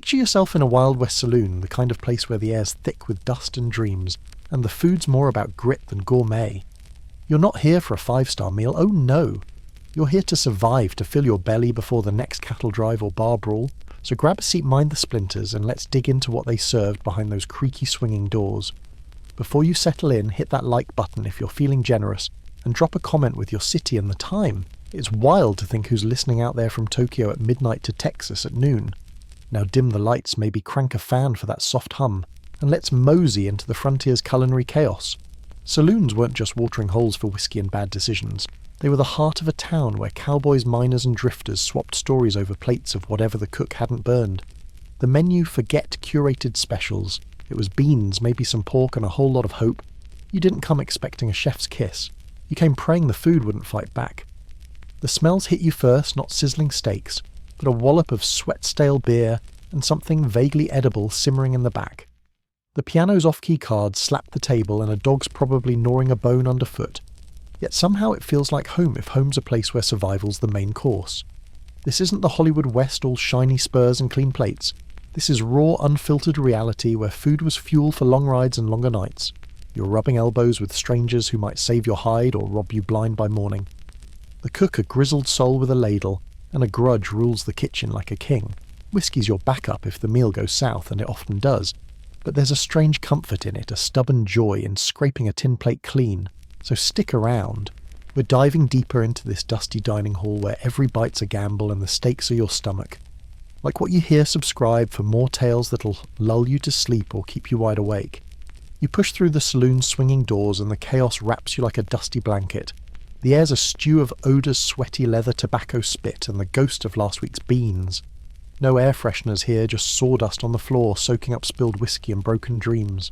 Picture yourself in a Wild West saloon, the kind of place where the air's thick with dust and dreams, and the food's more about grit than gourmet. You're not here for a 5-star meal, oh no! You're here to survive, to fill your belly before the next cattle drive or bar brawl, so grab a seat, mind the splinters, and let's dig into what they served behind those creaky swinging doors. Before you settle in, hit that like button if you're feeling generous, and drop a comment with your city and the time. It's wild to think who's listening out there from Tokyo at midnight to Texas at noon. Now dim the lights, maybe crank a fan for that soft hum, and let's mosey into the frontier's culinary chaos. Saloons weren't just watering holes for whiskey and bad decisions. They were the heart of a town where cowboys, miners and drifters swapped stories over plates of whatever the cook hadn't burned. The menu forget curated specials. It was beans, maybe some pork and a whole lot of hope. You didn't come expecting a chef's kiss. You came praying the food wouldn't fight back. The smells hit you first, not sizzling steaks, but a wallop of sweat-stale beer and something vaguely edible simmering in the back. The piano's off-key cards slap the table and a dog's probably gnawing a bone underfoot. Yet somehow it feels like home if home's a place where survival's the main course. This isn't the Hollywood West, all shiny spurs and clean plates. This is raw, unfiltered reality where food was fuel for long rides and longer nights. You're rubbing elbows with strangers who might save your hide or rob you blind by morning. The cook a grizzled soul with a ladle, and a grudge rules the kitchen like a king. Whiskey's your backup if the meal goes south, and it often does. But there's a strange comfort in it, a stubborn joy in scraping a tin plate clean. So stick around. We're diving deeper into this dusty dining hall where every bite's a gamble and the stakes are your stomach. Like what you hear, subscribe for more tales that'll lull you to sleep or keep you wide awake. You push through the saloon's swinging doors and the chaos wraps you like a dusty blanket. The air's a stew of odours, sweaty leather, tobacco spit, and the ghost of last week's beans. No air fresheners here, just sawdust on the floor soaking up spilled whiskey and broken dreams.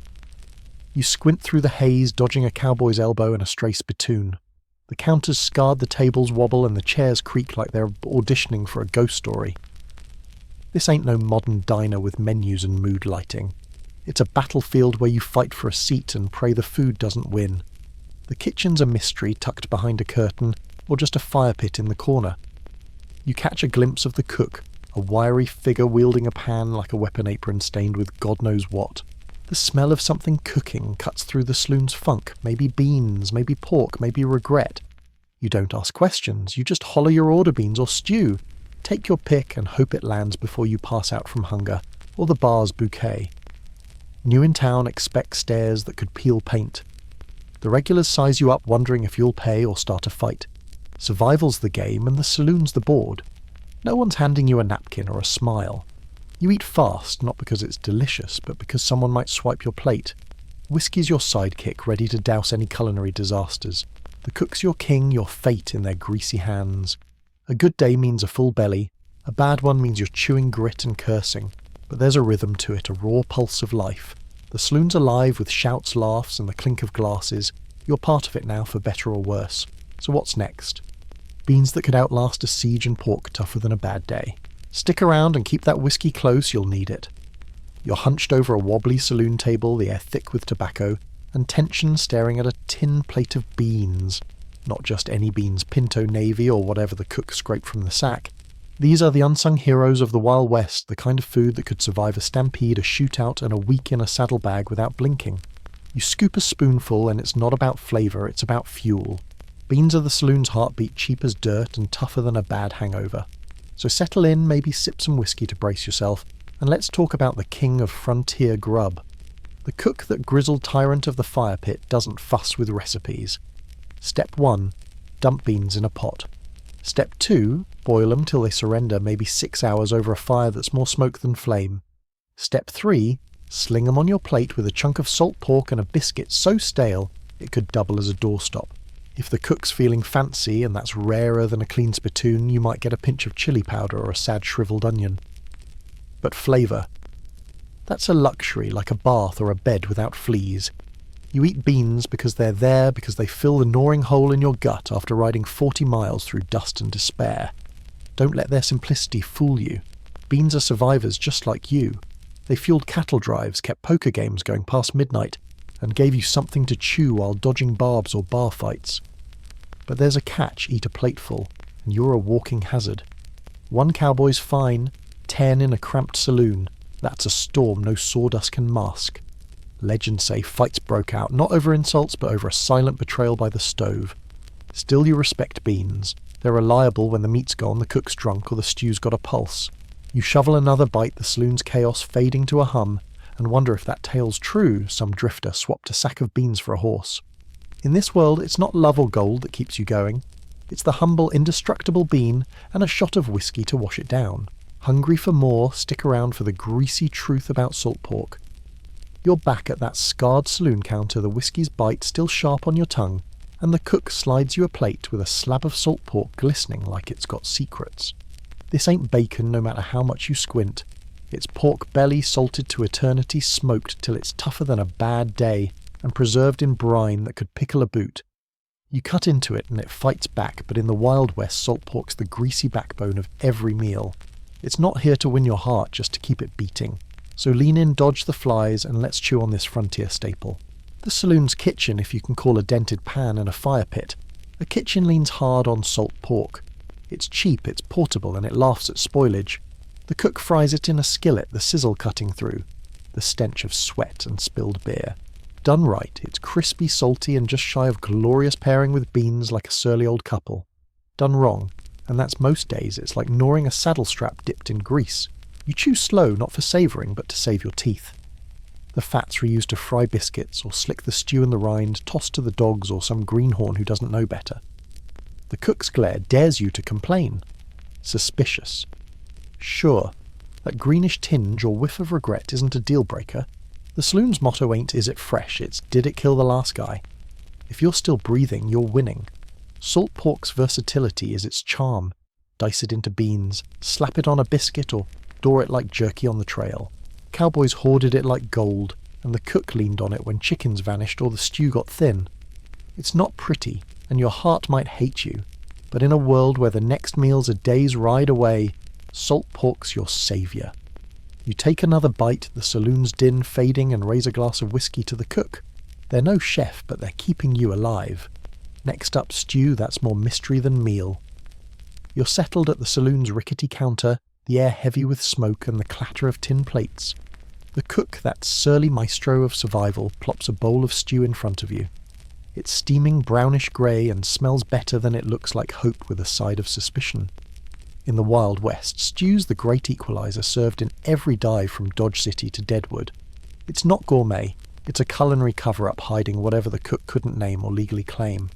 You squint through the haze, dodging a cowboy's elbow and a stray spittoon. The counters scarred, the tables wobble, and the chairs creak like they're auditioning for a ghost story. This ain't no modern diner with menus and mood lighting. It's a battlefield where you fight for a seat and pray the food doesn't win. The kitchen's a mystery tucked behind a curtain, or just a fire pit in the corner. You catch a glimpse of the cook, a wiry figure wielding a pan like a weapon apron stained with God knows what. The smell of something cooking cuts through the saloon's funk, maybe beans, maybe pork, maybe regret. You don't ask questions, you just holler your order beans or stew. Take your pick and hope it lands before you pass out from hunger, or the bar's bouquet. New in town, expect stares that could peel paint. The regulars size you up wondering if you'll pay or start a fight. Survival's the game and the saloon's the board. No one's handing you a napkin or a smile. You eat fast, not because it's delicious, but because someone might swipe your plate. Whiskey's your sidekick, ready to douse any culinary disasters. The cook's your king, your fate in their greasy hands. A good day means a full belly. A bad one means you're chewing grit and cursing. But there's a rhythm to it, a raw pulse of life. The saloon's alive with shouts, laughs, and the clink of glasses. You're part of it now, for better or worse. So what's next? Beans that could outlast a siege and pork tougher than a bad day. Stick around and keep that whiskey close, you'll need it. You're hunched over a wobbly saloon table, the air thick with tobacco, and tension staring at a tin plate of beans. Not just any beans, Pinto Navy or whatever the cook scraped from the sack. These are the unsung heroes of the Wild West, the kind of food that could survive a stampede, a shootout, and a week in a saddlebag without blinking. You scoop a spoonful and it's not about flavour, it's about fuel. Beans are the saloon's heartbeat, cheap as dirt and tougher than a bad hangover. So settle in, maybe sip some whiskey to brace yourself, and let's talk about the king of frontier grub. The cook, that grizzled tyrant of the fire pit, doesn't fuss with recipes. Step 1. Dump beans in a pot. Step 2. Boil them till they surrender, maybe 6 hours over a fire that's more smoke than flame. Step 3. Sling them on your plate with a chunk of salt pork and a biscuit so stale it could double as a doorstop. If the cook's feeling fancy, and that's rarer than a clean spittoon, you might get a pinch of chili powder or a sad shriveled onion. But flavour. That's a luxury, like a bath or a bed without fleas. You eat beans because they're there, because they fill the gnawing hole in your gut after riding 40 miles through dust and despair. Don't let their simplicity fool you. Beans are survivors just like you. They fueled cattle drives, kept poker games going past midnight, and gave you something to chew while dodging barbs or bar fights. But there's a catch, eat a plateful, and you're a walking hazard. 1 cowboy's fine, 10 in a cramped saloon, That's a storm no sawdust can mask. Legends say fights broke out, not over insults, but over a silent betrayal by the stove. Still you respect beans. They're reliable when the meat's gone, the cook's drunk, or the stew's got a pulse. You shovel another bite, the saloon's chaos fading to a hum, and wonder if that tale's true, some drifter swapped a sack of beans for a horse. In this world, it's not love or gold that keeps you going. It's the humble, indestructible bean and a shot of whiskey to wash it down. Hungry for more, stick around for the greasy truth about salt pork. You're back at that scarred saloon counter, the whiskey's bite still sharp on your tongue, and the cook slides you a plate with a slab of salt pork glistening like it's got secrets. This ain't bacon no matter how much you squint. It's pork belly salted to eternity, smoked till it's tougher than a bad day, and preserved in brine that could pickle a boot. You cut into it and it fights back, but in the Wild West, salt pork's the greasy backbone of every meal. It's not here to win your heart, just to keep it beating. So lean in, dodge the flies, and let's chew on this frontier staple. The saloon's kitchen, if you can call a dented pan and a fire pit. A kitchen leans hard on salt pork. It's cheap, it's portable, and it laughs at spoilage. The cook fries it in a skillet, the sizzle cutting through. The stench of sweat and spilled beer. Done right, it's crispy, salty, and just shy of glorious pairing with beans like a surly old couple. Done wrong, and that's most days, it's like gnawing a saddle strap dipped in grease. You chew slow, not for savouring, but to save your teeth. The fat's reused to fry biscuits, or slick the stew in the rind, tossed to the dogs or some greenhorn who doesn't know better. The cook's glare dares you to complain. Suspicious. Sure, that greenish tinge or whiff of regret isn't a deal-breaker. The saloon's motto ain't "is it fresh," it's "did it kill the last guy?" If you're still breathing, you're winning. Salt pork's versatility is its charm. Dice it into beans, slap it on a biscuit, or door it like jerky on the trail. Cowboys hoarded it like gold, and the cook leaned on it when chickens vanished or the stew got thin. It's not pretty, and your heart might hate you, but in a world where the next meal's a day's ride away, salt pork's your saviour. You take another bite, the saloon's din fading, and raise a glass of whiskey to the cook. They're no chef, but they're keeping you alive. Next up, stew, that's more mystery than meal. You're settled at the saloon's rickety counter, the air heavy with smoke and the clatter of tin plates. The cook, that surly maestro of survival, plops a bowl of stew in front of you. It's steaming brownish grey and smells better than it looks, like hope with a side of suspicion. In the Wild West, stew's the great equalizer served in every dive from Dodge City to Deadwood. It's not gourmet, it's a culinary cover-up hiding whatever the cook couldn't name or legally claim.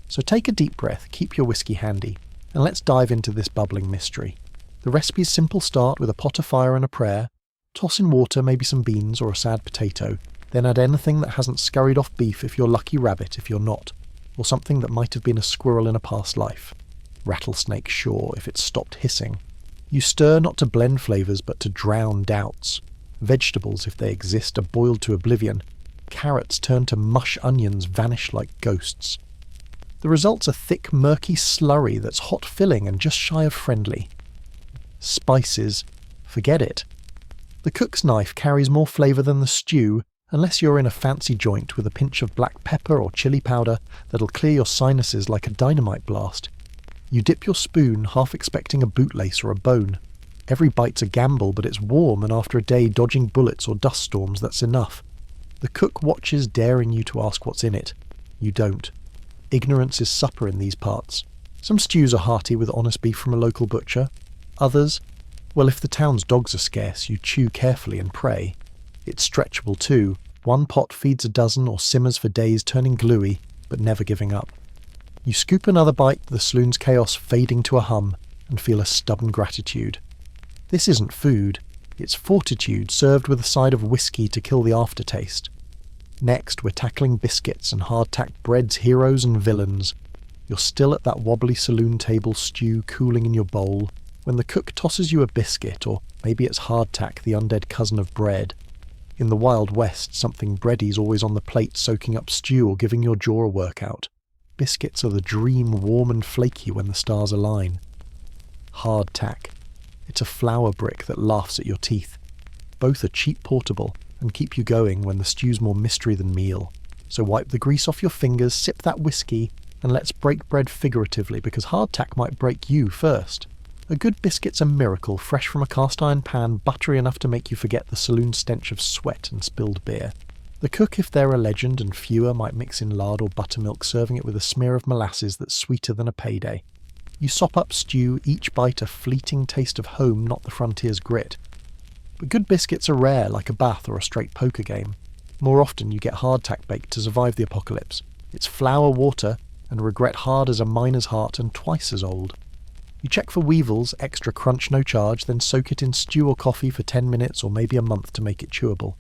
So take a deep breath, keep your whiskey handy, and let's dive into this bubbling mystery. The recipe's simple: start with a pot of fire and a prayer, toss in water, maybe some beans or a sad potato, then add anything that hasn't scurried off beef if you're lucky, rabbit if you're not, or something that might have been a squirrel in a past life. Rattlesnake, sure, if it's stopped hissing. You stir not to blend flavours but to drown doubts. Vegetables, if they exist, are boiled to oblivion. Carrots turn to mush, onions vanish like ghosts. The result's a thick, murky slurry that's hot filling and just shy of friendly. Spices, forget it. The cook's knife carries more flavour than the stew, unless you're in a fancy joint with a pinch of black pepper or chili powder that'll clear your sinuses like a dynamite blast. You dip your spoon, half expecting a bootlace or a bone. Every bite's a gamble, but it's warm, and after a day dodging bullets or dust storms, that's enough. The cook watches, daring you to ask what's in it. You don't. Ignorance is supper in these parts. Some stews are hearty with honest beef from a local butcher. Others, well, if the town's dogs are scarce, you chew carefully and pray. It's stretchable too. One pot feeds a dozen or simmers for days, turning gluey, but never giving up. You scoop another bite, the saloon's chaos fading to a hum, and feel a stubborn gratitude. This isn't food, it's fortitude served with a side of whiskey to kill the aftertaste. Next, we're tackling biscuits and hardtack bread's heroes and villains. You're still at that wobbly saloon table stew cooling in your bowl, when the cook tosses you a biscuit, or maybe it's hardtack, the undead cousin of bread. In the Wild West, something bready's always on the plate soaking up stew or giving your jaw a workout. Biscuits are the dream, warm and flaky when the stars align. Hardtack. It's a flour brick that laughs at your teeth. Both are cheap, portable, and keep you going when the stew's more mystery than meal. So wipe the grease off your fingers, sip that whiskey, and let's break bread figuratively, because hardtack might break you first. A good biscuit's a miracle, fresh from a cast iron pan, buttery enough to make you forget the saloon stench of sweat and spilled beer. The cook, if they're a legend and fewer, might mix in lard or buttermilk, serving it with a smear of molasses that's sweeter than a payday. You sop up stew, each bite a fleeting taste of home, not the frontier's grit. But good biscuits are rare, like a bath or a straight poker game. More often you get hardtack baked to survive the apocalypse. It's flour, water, and regret hard as a miner's heart and twice as old. You check for weevils, extra crunch no charge, then soak it in stew or coffee for 10 minutes or maybe a month to make it chewable.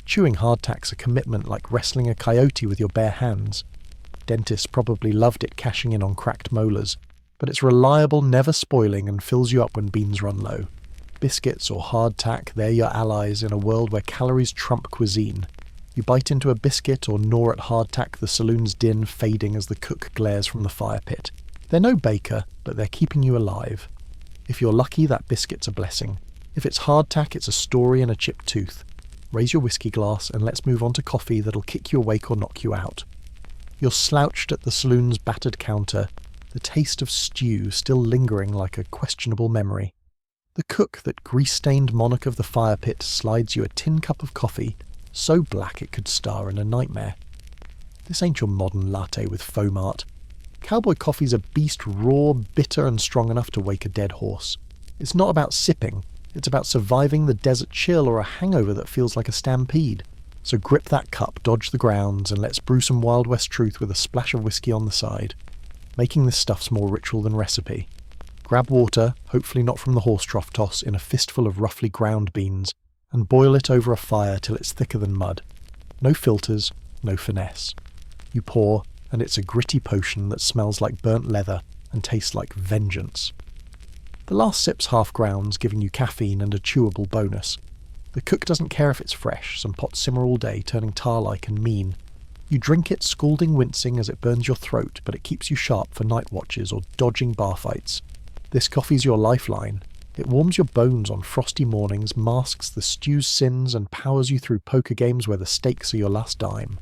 Chewing hardtack's a commitment like wrestling a coyote with your bare hands. Dentists probably loved it cashing in on cracked molars, but it's reliable, never spoiling, and fills you up when beans run low. Biscuits or hardtack, they're your allies in a world where calories trump cuisine. You bite into a biscuit or gnaw at hardtack, the saloon's din fading as the cook glares from the fire pit. They're no baker, but they're keeping you alive. If you're lucky, that biscuit's a blessing. If it's hardtack, it's a story and a chipped tooth. Raise your whiskey glass and let's move on to coffee that'll kick you awake or knock you out. You're slouched at the saloon's battered counter, the taste of stew still lingering like a questionable memory. The cook, that grease-stained monarch of the fire pit, slides you a tin cup of coffee, so black it could star in a nightmare. This ain't your modern latte with foam art. Cowboy coffee's a beast, raw, bitter and strong enough to wake a dead horse. It's not about sipping, it's about surviving the desert chill or a hangover that feels like a stampede. So grip that cup, dodge the grounds, and let's brew some Wild West truth with a splash of whiskey on the side. Making this stuff's more ritual than recipe. Grab water, hopefully not from the horse trough toss, in a fistful of roughly ground beans, and boil it over a fire till it's thicker than mud. No filters, no finesse. You pour, and it's a gritty potion that smells like burnt leather and tastes like vengeance. The last sip's half grounds, giving you caffeine and a chewable bonus. The cook doesn't care if it's fresh, some pots simmer all day, turning tar-like and mean. You drink it, scalding, wincing as it burns your throat, but it keeps you sharp for night watches or dodging bar fights. This coffee's your lifeline. It warms your bones on frosty mornings, masks the stew's sins, and powers you through poker games where the stakes are your last dime.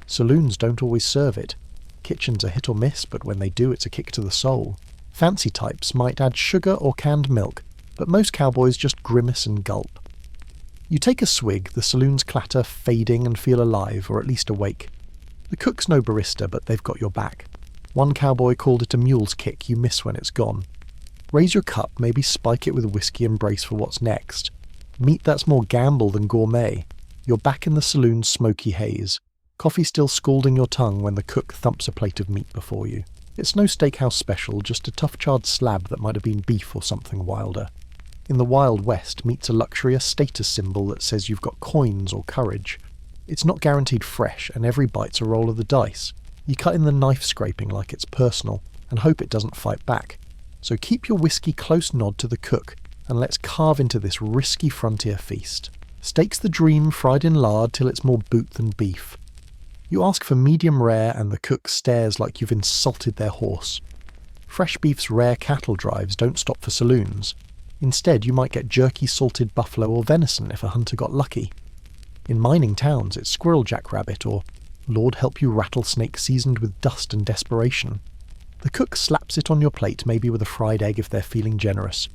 Saloons don't always serve it. Kitchens are hit or miss, but when they do, it's a kick to the soul. Fancy types might add sugar or canned milk, but most cowboys just grimace and gulp. You take a swig, the saloons clatter, fading, and feel alive, or at least awake. The cook's no barista, but they've got your back. One cowboy called it a mule's kick you miss when it's gone. Raise your cup, maybe spike it with whiskey and brace for what's next. Meat that's more gamble than gourmet. You're back in the saloon's smoky haze. Coffee still scalding your tongue when the cook thumps a plate of meat before you. It's no steakhouse special, just a tough charred slab that might have been beef or something wilder. In the Wild West, meat's a luxury, a status symbol that says you've got coins or courage. It's not guaranteed fresh, and every bite's a roll of the dice. You cut in the knife scraping like it's personal, and hope it doesn't fight back. So keep your whiskey close nod to the cook, and let's carve into this risky frontier feast. Steak's the dream, fried in lard till it's more boot than beef. You ask for medium rare, and the cook stares like you've insulted their horse. Fresh beef's rare cattle drives don't stop for saloons. Instead, you might get jerky salted buffalo or venison if a hunter got lucky. In mining towns, it's squirrel jackrabbit or Lord help you rattlesnake seasoned with dust and desperation. The cook slaps it on your plate, maybe with a fried egg if they're feeling generous.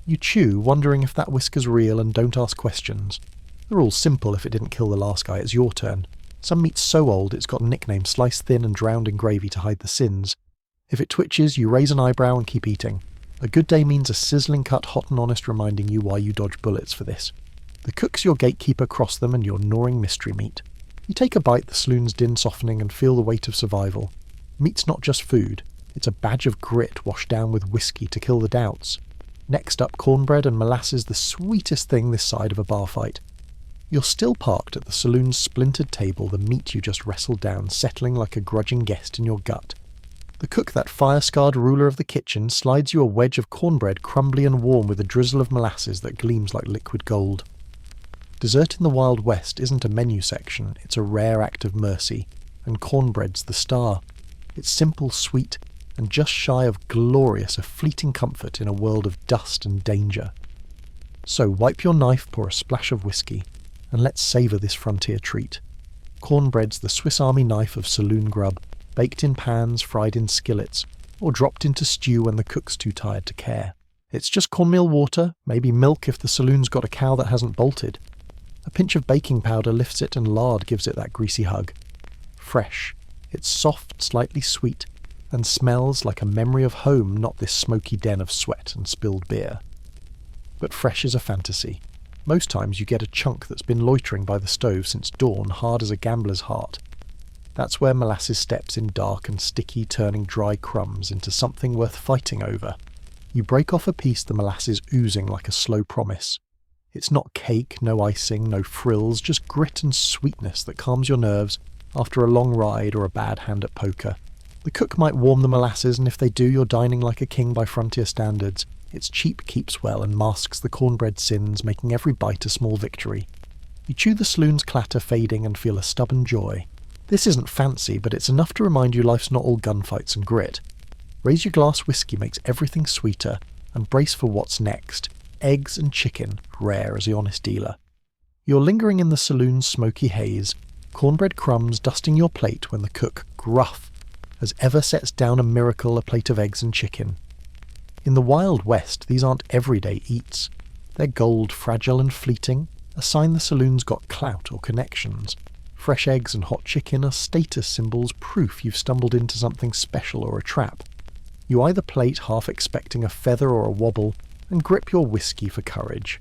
You chew, wondering if that whisker's real, and don't ask questions. The rule's simple: if it didn't kill the last guy, it's your turn. Some meat's so old it's got a nickname, sliced thin and drowned in gravy to hide the sins. If it twitches, you raise an eyebrow and keep eating. A good day means a sizzling cut, hot and honest, reminding you why you dodge bullets for this. The cook's your gatekeeper, cross them, and you're gnawing mystery meat. You take a bite, the saloon's din softening, and feel the weight of survival. Meat's not just food. It's a badge of grit washed down with whiskey to kill the doubts. Next up, cornbread and molasses, the sweetest thing this side of a bar fight. You're still parked at the saloon's splintered table, the meat you just wrestled down settling like a grudging guest in your gut. The cook, that fire-scarred ruler of the kitchen, slides you a wedge of cornbread, crumbly and warm with a drizzle of molasses that gleams like liquid gold. Dessert in the Wild West isn't a menu section, it's a rare act of mercy, and cornbread's the star. It's simple, sweet, and just shy of glorious, a fleeting comfort in a world of dust and danger. So wipe your knife, pour a splash of whiskey, and let's savour this frontier treat. Cornbread's the Swiss Army knife of saloon grub, baked in pans, fried in skillets, or dropped into stew when the cook's too tired to care. It's just cornmeal water, maybe milk if the saloon's got a cow that hasn't bolted. A pinch of baking powder lifts it and lard gives it that greasy hug. Fresh. It's soft, slightly sweet, and smells like a memory of home, not this smoky den of sweat and spilled beer. But fresh is a fantasy. Most times you get a chunk that's been loitering by the stove since dawn, hard as a gambler's heart. That's where molasses steps in dark and sticky, turning dry crumbs into something worth fighting over. You break off a piece, the molasses oozing like a slow promise. It's not cake, no icing, no frills, just grit and sweetness that calms your nerves after a long ride or a bad hand at poker. The cook might warm the molasses, and if they do, you're dining like a king by frontier standards. Its cheap keeps well and masks the cornbread sins, making every bite a small victory. You chew the saloon's clatter fading and feel a stubborn joy. This isn't fancy, but it's enough to remind you life's not all gunfights and grit. Raise your glass whiskey makes everything sweeter, and brace for what's next. Eggs and chicken, rare as the honest dealer. You're lingering in the saloon's smoky haze, cornbread crumbs dusting your plate when the cook, gruff as ever, sets down a miracle, a plate of eggs and chicken. In the Wild West, these aren't everyday eats. They're gold, fragile and fleeting, a sign the saloon's got clout or connections. Fresh eggs and hot chicken are status symbols, proof you've stumbled into something special or a trap. You either plate half expecting a feather or a wobble, and grip your whiskey for courage.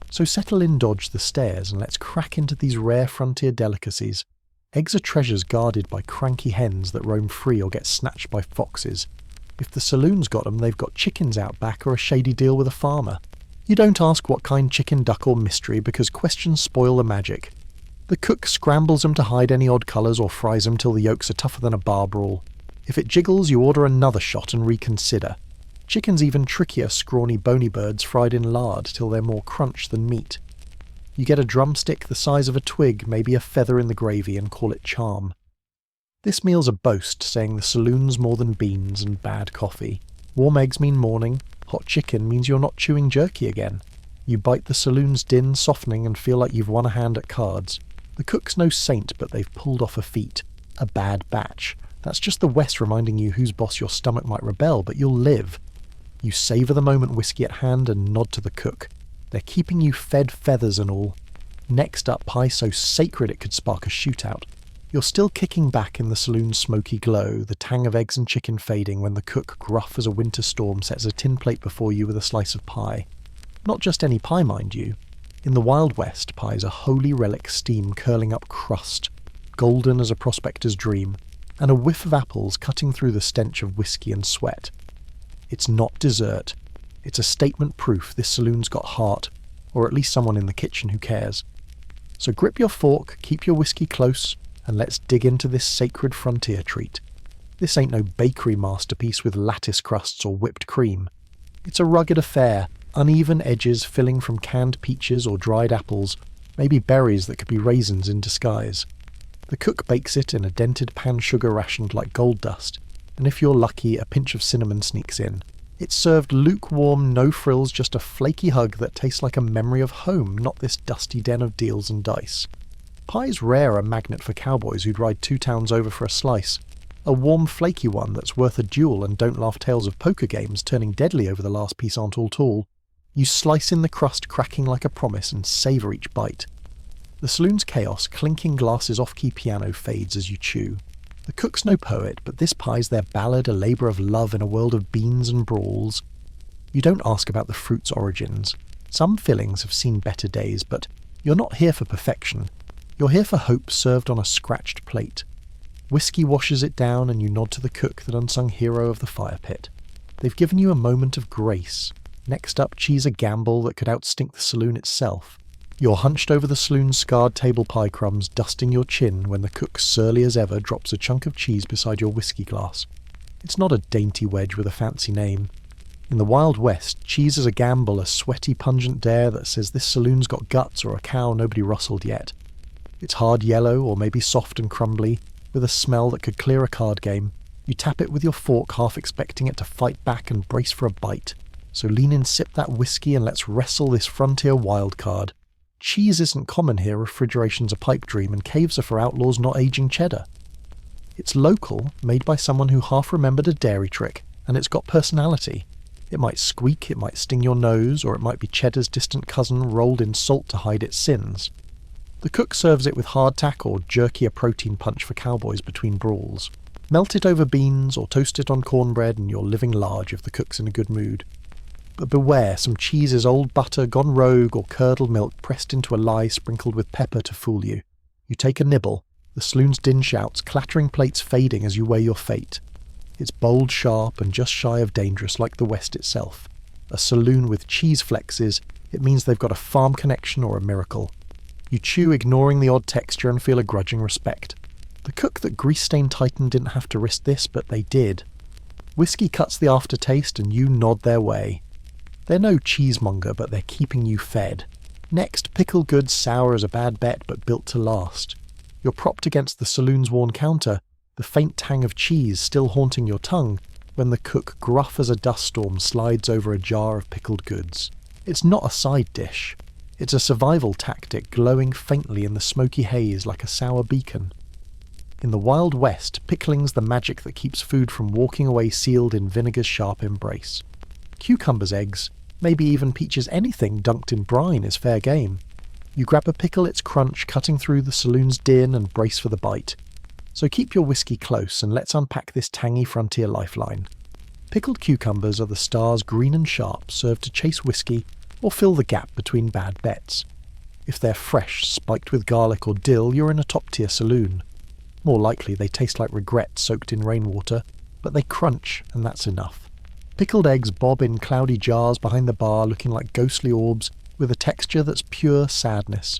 So settle in, dodge the stairs, and let's crack into these rare frontier delicacies. Eggs are treasures guarded by cranky hens that roam free or get snatched by foxes. If the saloon's got them, they've got chickens out back or a shady deal with a farmer. You don't ask what kind chicken, duck or mystery, because questions spoil the magic. The cook scrambles them to hide any odd colours or fries them till the yolks are tougher than a bar brawl. If it jiggles, you order another shot and reconsider. Chicken's even trickier, scrawny, bony birds fried in lard till they're more crunch than meat. You get a drumstick the size of a twig, maybe a feather in the gravy, and call it charm. This meal's a boast, saying the saloon's more than beans and bad coffee. Warm eggs mean morning, hot chicken means you're not chewing jerky again. You bite the saloon's din, softening, and feel like you've won a hand at cards. The cook's no saint, but they've pulled off a feat. A bad batch. That's just the West reminding you whose boss your stomach might rebel, but you'll live. You savour the moment, whiskey at hand, and nod to the cook. They're keeping you fed, feathers and all. Next up, pie so sacred it could spark a shootout. You're still kicking back in the saloon's smoky glow, the tang of eggs and chicken fading when the cook, gruff as a winter storm, sets a tin plate before you with a slice of pie. Not just any pie, mind you. In the Wild West, pie's a holy relic, steam curling up crust, golden as a prospector's dream, and a whiff of apples cutting through the stench of whiskey and sweat. It's not dessert. It's a statement proof this saloon's got heart, or at least someone in the kitchen who cares. So grip your fork, keep your whiskey close, and let's dig into this sacred frontier treat. This ain't no bakery masterpiece with lattice crusts or whipped cream. It's a rugged affair, uneven edges filling from canned peaches or dried apples, maybe berries that could be raisins in disguise. The cook bakes it in a dented pan, sugar rationed like gold dust, and if you're lucky, a pinch of cinnamon sneaks in. It's served lukewarm, no frills, just a flaky hug that tastes like a memory of home, not this dusty den of deals and dice. Pie's rare a magnet for cowboys who'd ride 2 towns over for a slice. A warm, flaky one that's worth a duel, and don't laugh tales of poker games turning deadly over the last piece aren't all tall. You slice in the crust, cracking like a promise, and savour each bite. The saloon's chaos, clinking glasses, off-key piano fades as you chew. The cook's no poet, but this pie's their ballad, a labour of love in a world of beans and brawls. You don't ask about the fruit's origins. Some fillings have seen better days, but you're not here for perfection. You're here for hope served on a scratched plate. Whiskey washes it down, and you nod to the cook, that unsung hero of the fire pit. They've given you a moment of grace. Next up, cheese a gamble that could outstink the saloon itself. You're hunched over the saloon's scarred table pie crumbs, dusting your chin when the cook, surly as ever, drops a chunk of cheese beside your whiskey glass. It's not a dainty wedge with a fancy name. In the Wild West, cheese is a gamble, a sweaty, pungent dare that says this saloon's got guts or a cow nobody rustled yet. It's hard yellow, or maybe soft and crumbly, with a smell that could clear a card game. You tap it with your fork, half expecting it to fight back and brace for a bite. So lean in, sip that whiskey, and let's wrestle this frontier wild card. Cheese isn't common here, refrigeration's a pipe dream, and caves are for outlaws not aging cheddar. It's local, made by someone who half remembered a dairy trick, and it's got personality. It might squeak, it might sting your nose, or it might be cheddar's distant cousin rolled in salt to hide its sins. The cook serves it with hardtack or jerky a protein punch for cowboys between brawls. Melt it over beans or toast it on cornbread and you're living large if the cook's in a good mood. But beware, some cheese is old butter gone rogue or curdled milk pressed into a lie sprinkled with pepper to fool you. You take a nibble, the saloon's din shouts, clattering plates fading as you weigh your fate. It's bold, sharp, and just shy of dangerous like the West itself. A saloon with cheese flexes, it means they've got a farm connection or a miracle. You chew, ignoring the odd texture, and feel a grudging respect. The cook that grease-stained Titan didn't have to risk this, but they did. Whiskey cuts the aftertaste and you nod their way. They're no cheesemonger, but they're keeping you fed. Next, pickled goods sour as a bad bet, but built to last. You're propped against the saloon's worn counter, the faint tang of cheese still haunting your tongue, when the cook, gruff as a dust storm, slides over a jar of pickled goods. It's not a side dish. It's a survival tactic glowing faintly in the smoky haze like a sour beacon. In the Wild West, pickling's the magic that keeps food from walking away sealed in vinegar's sharp embrace. Cucumbers, eggs, maybe even peaches, anything dunked in brine is fair game. You grab a pickle, its crunch cutting through the saloon's din, and brace for the bite. So keep your whiskey close and let's unpack this tangy frontier lifeline. Pickled cucumbers are the stars green and sharp, served to chase whiskey or fill the gap between bad bets. If they're fresh, spiked with garlic or dill, you're in a top-tier saloon. More likely they taste like regret soaked in rainwater, but they crunch, and that's enough. Pickled eggs bob in cloudy jars behind the bar looking like ghostly orbs with a texture that's pure sadness.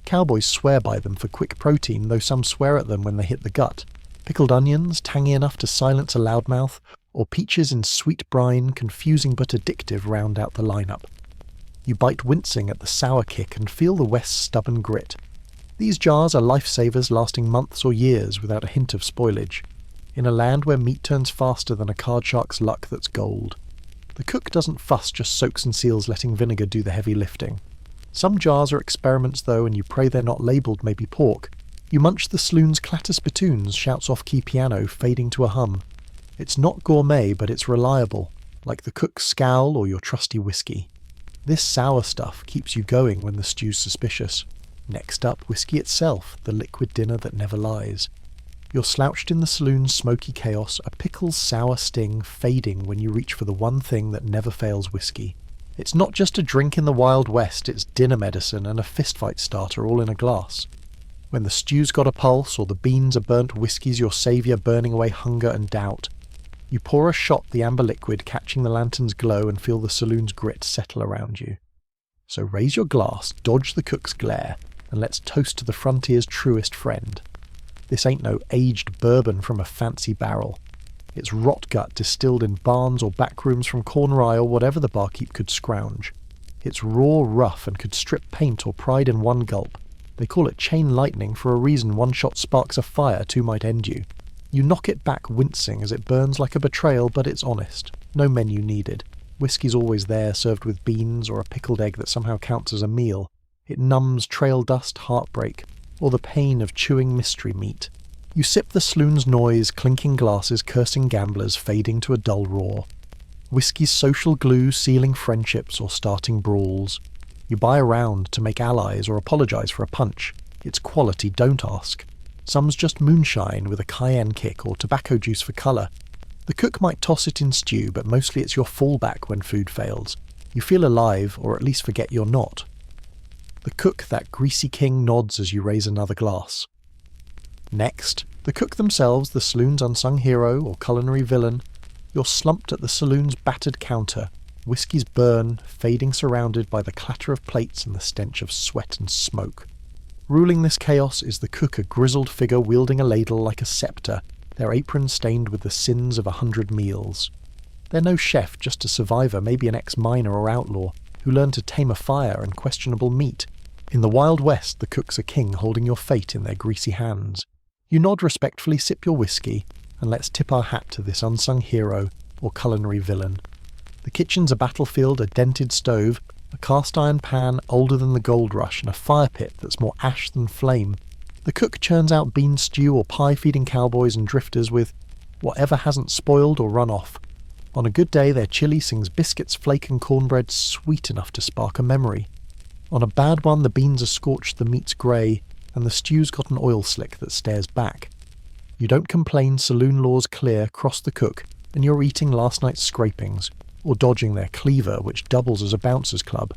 Cowboys swear by them for quick protein, though some swear at them when they hit the gut. Pickled onions, tangy enough to silence a loudmouth, or peaches in sweet brine, confusing but addictive, round out the lineup. You bite wincing at the sour kick and feel the West's stubborn grit. These jars are lifesavers lasting months or years without a hint of spoilage, in a land where meat turns faster than a card shark's luck that's gold. The cook doesn't fuss, just soaks and seals, letting vinegar do the heavy lifting. Some jars are experiments though, and you pray they're not labelled maybe pork. You munch the saloon's clatter spittoons, shouts off-key piano, fading to a hum. It's not gourmet, but it's reliable, like the cook's scowl or your trusty whiskey. This sour stuff keeps you going when the stew's suspicious. Next up, whiskey itself, the liquid dinner that never lies. You're slouched in the saloon's smoky chaos, a pickle's sour sting fading when you reach for the one thing that never fails whiskey. It's not just a drink in the Wild West, it's dinner medicine and a fistfight starter all in a glass. When the stew's got a pulse or the beans are burnt, whiskey's your saviour, burning away hunger and doubt. You pour a shot the amber liquid, catching the lantern's glow, and feel the saloon's grit settle around you. So raise your glass, dodge the cook's glare, and let's toast to the frontier's truest friend. This ain't no aged bourbon from a fancy barrel. It's rot gut distilled in barns or back rooms from corn rye or whatever the barkeep could scrounge. It's raw, rough, and could strip paint or pride in one gulp. They call it chain lightning for a reason. One shot sparks a fire, two might end you. You knock it back wincing as it burns like a betrayal, but it's honest. No menu needed. Whiskey's always there, served with beans or a pickled egg that somehow counts as a meal. It numbs trail dust, heartbreak, or the pain of chewing mystery meat. You sip the saloon's noise, clinking glasses, cursing gamblers, fading to a dull roar. Whiskey's social glue, sealing friendships or starting brawls. You buy a round to make allies or apologise for a punch. It's quality, don't ask. Some's just moonshine with a cayenne kick or tobacco juice for colour. The cook might toss it in stew, but mostly it's your fallback when food fails. You feel alive, or at least forget you're not. The cook, that greasy king, nods as you raise another glass. Next, the cook themselves, the saloon's unsung hero or culinary villain. You're slumped at the saloon's battered counter. Whiskey's burn, fading, surrounded by the clatter of plates and the stench of sweat and smoke. Ruling this chaos is the cook, a grizzled figure wielding a ladle like a sceptre, their apron stained with the sins of 100 meals. They're no chef, just a survivor, maybe an ex-miner or outlaw, who learned to tame a fire and questionable meat. In the Wild West, the cook's a king holding your fate in their greasy hands. You nod respectfully, sip your whiskey, and let's tip our hat to this unsung hero or culinary villain. The kitchen's a battlefield, a dented stove, a cast iron pan older than the gold rush, and a fire pit that's more ash than flame. The cook churns out bean stew or pie, feeding cowboys and drifters with whatever hasn't spoiled or run off. On a good day, their chili sings biscuits, flake and cornbread sweet enough to spark a memory. On a bad one, the beans are scorched, the meat's grey, and the stew's got an oil slick that stares back. You don't complain, saloon laws clear, cross the cook, and you're eating last night's scrapings, or dodging their cleaver, which doubles as a bouncer's club.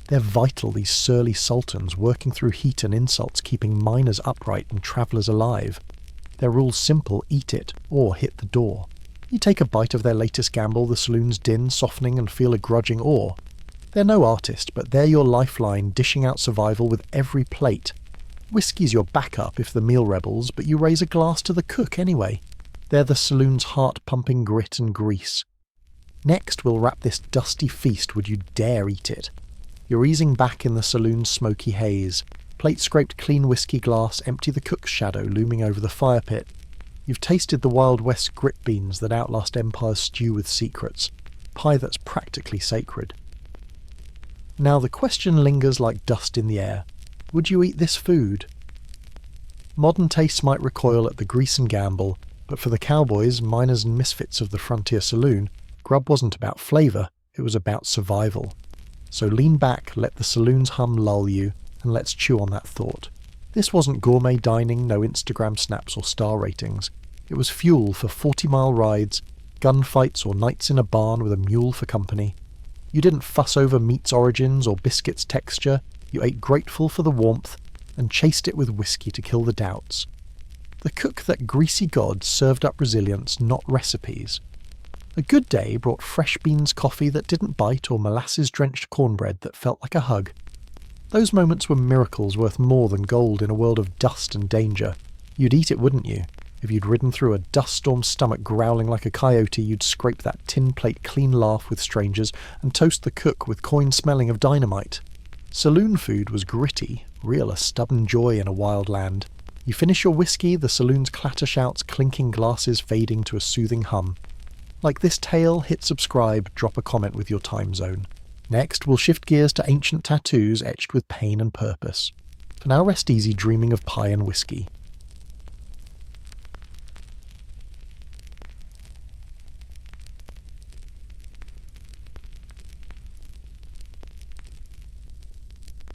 They're vital, these surly sultans, working through heat and insults, keeping miners upright and travellers alive. Their rule's simple: eat it, or hit the door. You take a bite of their latest gamble, the saloon's din softening, and feel a grudging awe. They're no artist, but they're your lifeline, dishing out survival with every plate. Whiskey's your backup if the meal rebels, but you raise a glass to the cook anyway. They're the saloon's heart-pumping grit and grease. Next, we'll wrap this dusty feast, would you dare eat it? You're easing back in the saloon's smoky haze. Plate scraped clean whiskey glass, empty the cook's shadow looming over the fire pit. You've tasted the Wild West grit beans that outlast empires stew with secrets. Pie that's practically sacred. Now the question lingers like dust in the air. Would you eat this food? Modern tastes might recoil at the grease and gamble, but for the cowboys, miners and misfits of the frontier saloon, grub wasn't about flavour, it was about survival. So lean back, let the saloon's hum lull you, and let's chew on that thought. This wasn't gourmet dining, no Instagram snaps or star ratings. It was fuel for 40-mile rides, gunfights, or nights in a barn with a mule for company. You didn't fuss over meat's origins or biscuit's texture. You ate grateful for the warmth and chased it with whiskey to kill the doubts. The cook, that greasy god, served up resilience, not recipes. A good day brought fresh beans coffee that didn't bite or molasses-drenched cornbread that felt like a hug. Those moments were miracles worth more than gold in a world of dust and danger. You'd eat it, wouldn't you? If you'd ridden through a dust-stormed stomach growling like a coyote, you'd scrape that tin plate clean laugh with strangers and toast the cook with coin smelling of dynamite. Saloon food was gritty, real a stubborn joy in a wild land. You finish your whiskey, the saloon's clatter shouts, clinking glasses fading to a soothing hum. Like this tale, hit subscribe, drop a comment with your time zone. Next, we'll shift gears to ancient tattoos etched with pain and purpose. For now, rest easy dreaming of pie and whiskey.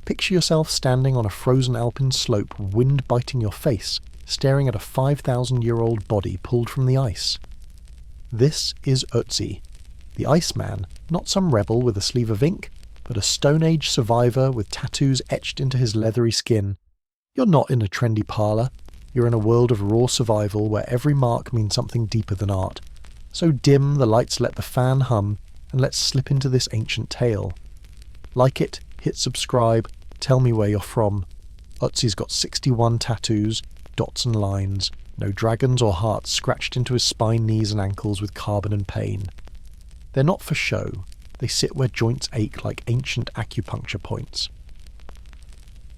Picture yourself standing on a frozen alpine slope, wind biting your face, staring at a 5,000-year-old body pulled from the ice. This is Ötzi, the Iceman, not some rebel with a sleeve of ink, but a Stone Age survivor with tattoos etched into his leathery skin. You're not in a trendy parlour. You're in a world of raw survival where every mark means something deeper than art. So dim the lights let the fan hum, and let's slip into this ancient tale. Like it, hit subscribe, tell me where you're from. Ötzi's got 61 tattoos, dots and lines, no dragons or hearts scratched into his spine, knees and ankles with carbon and pain. They're not for show, they sit where joints ache like ancient acupuncture points.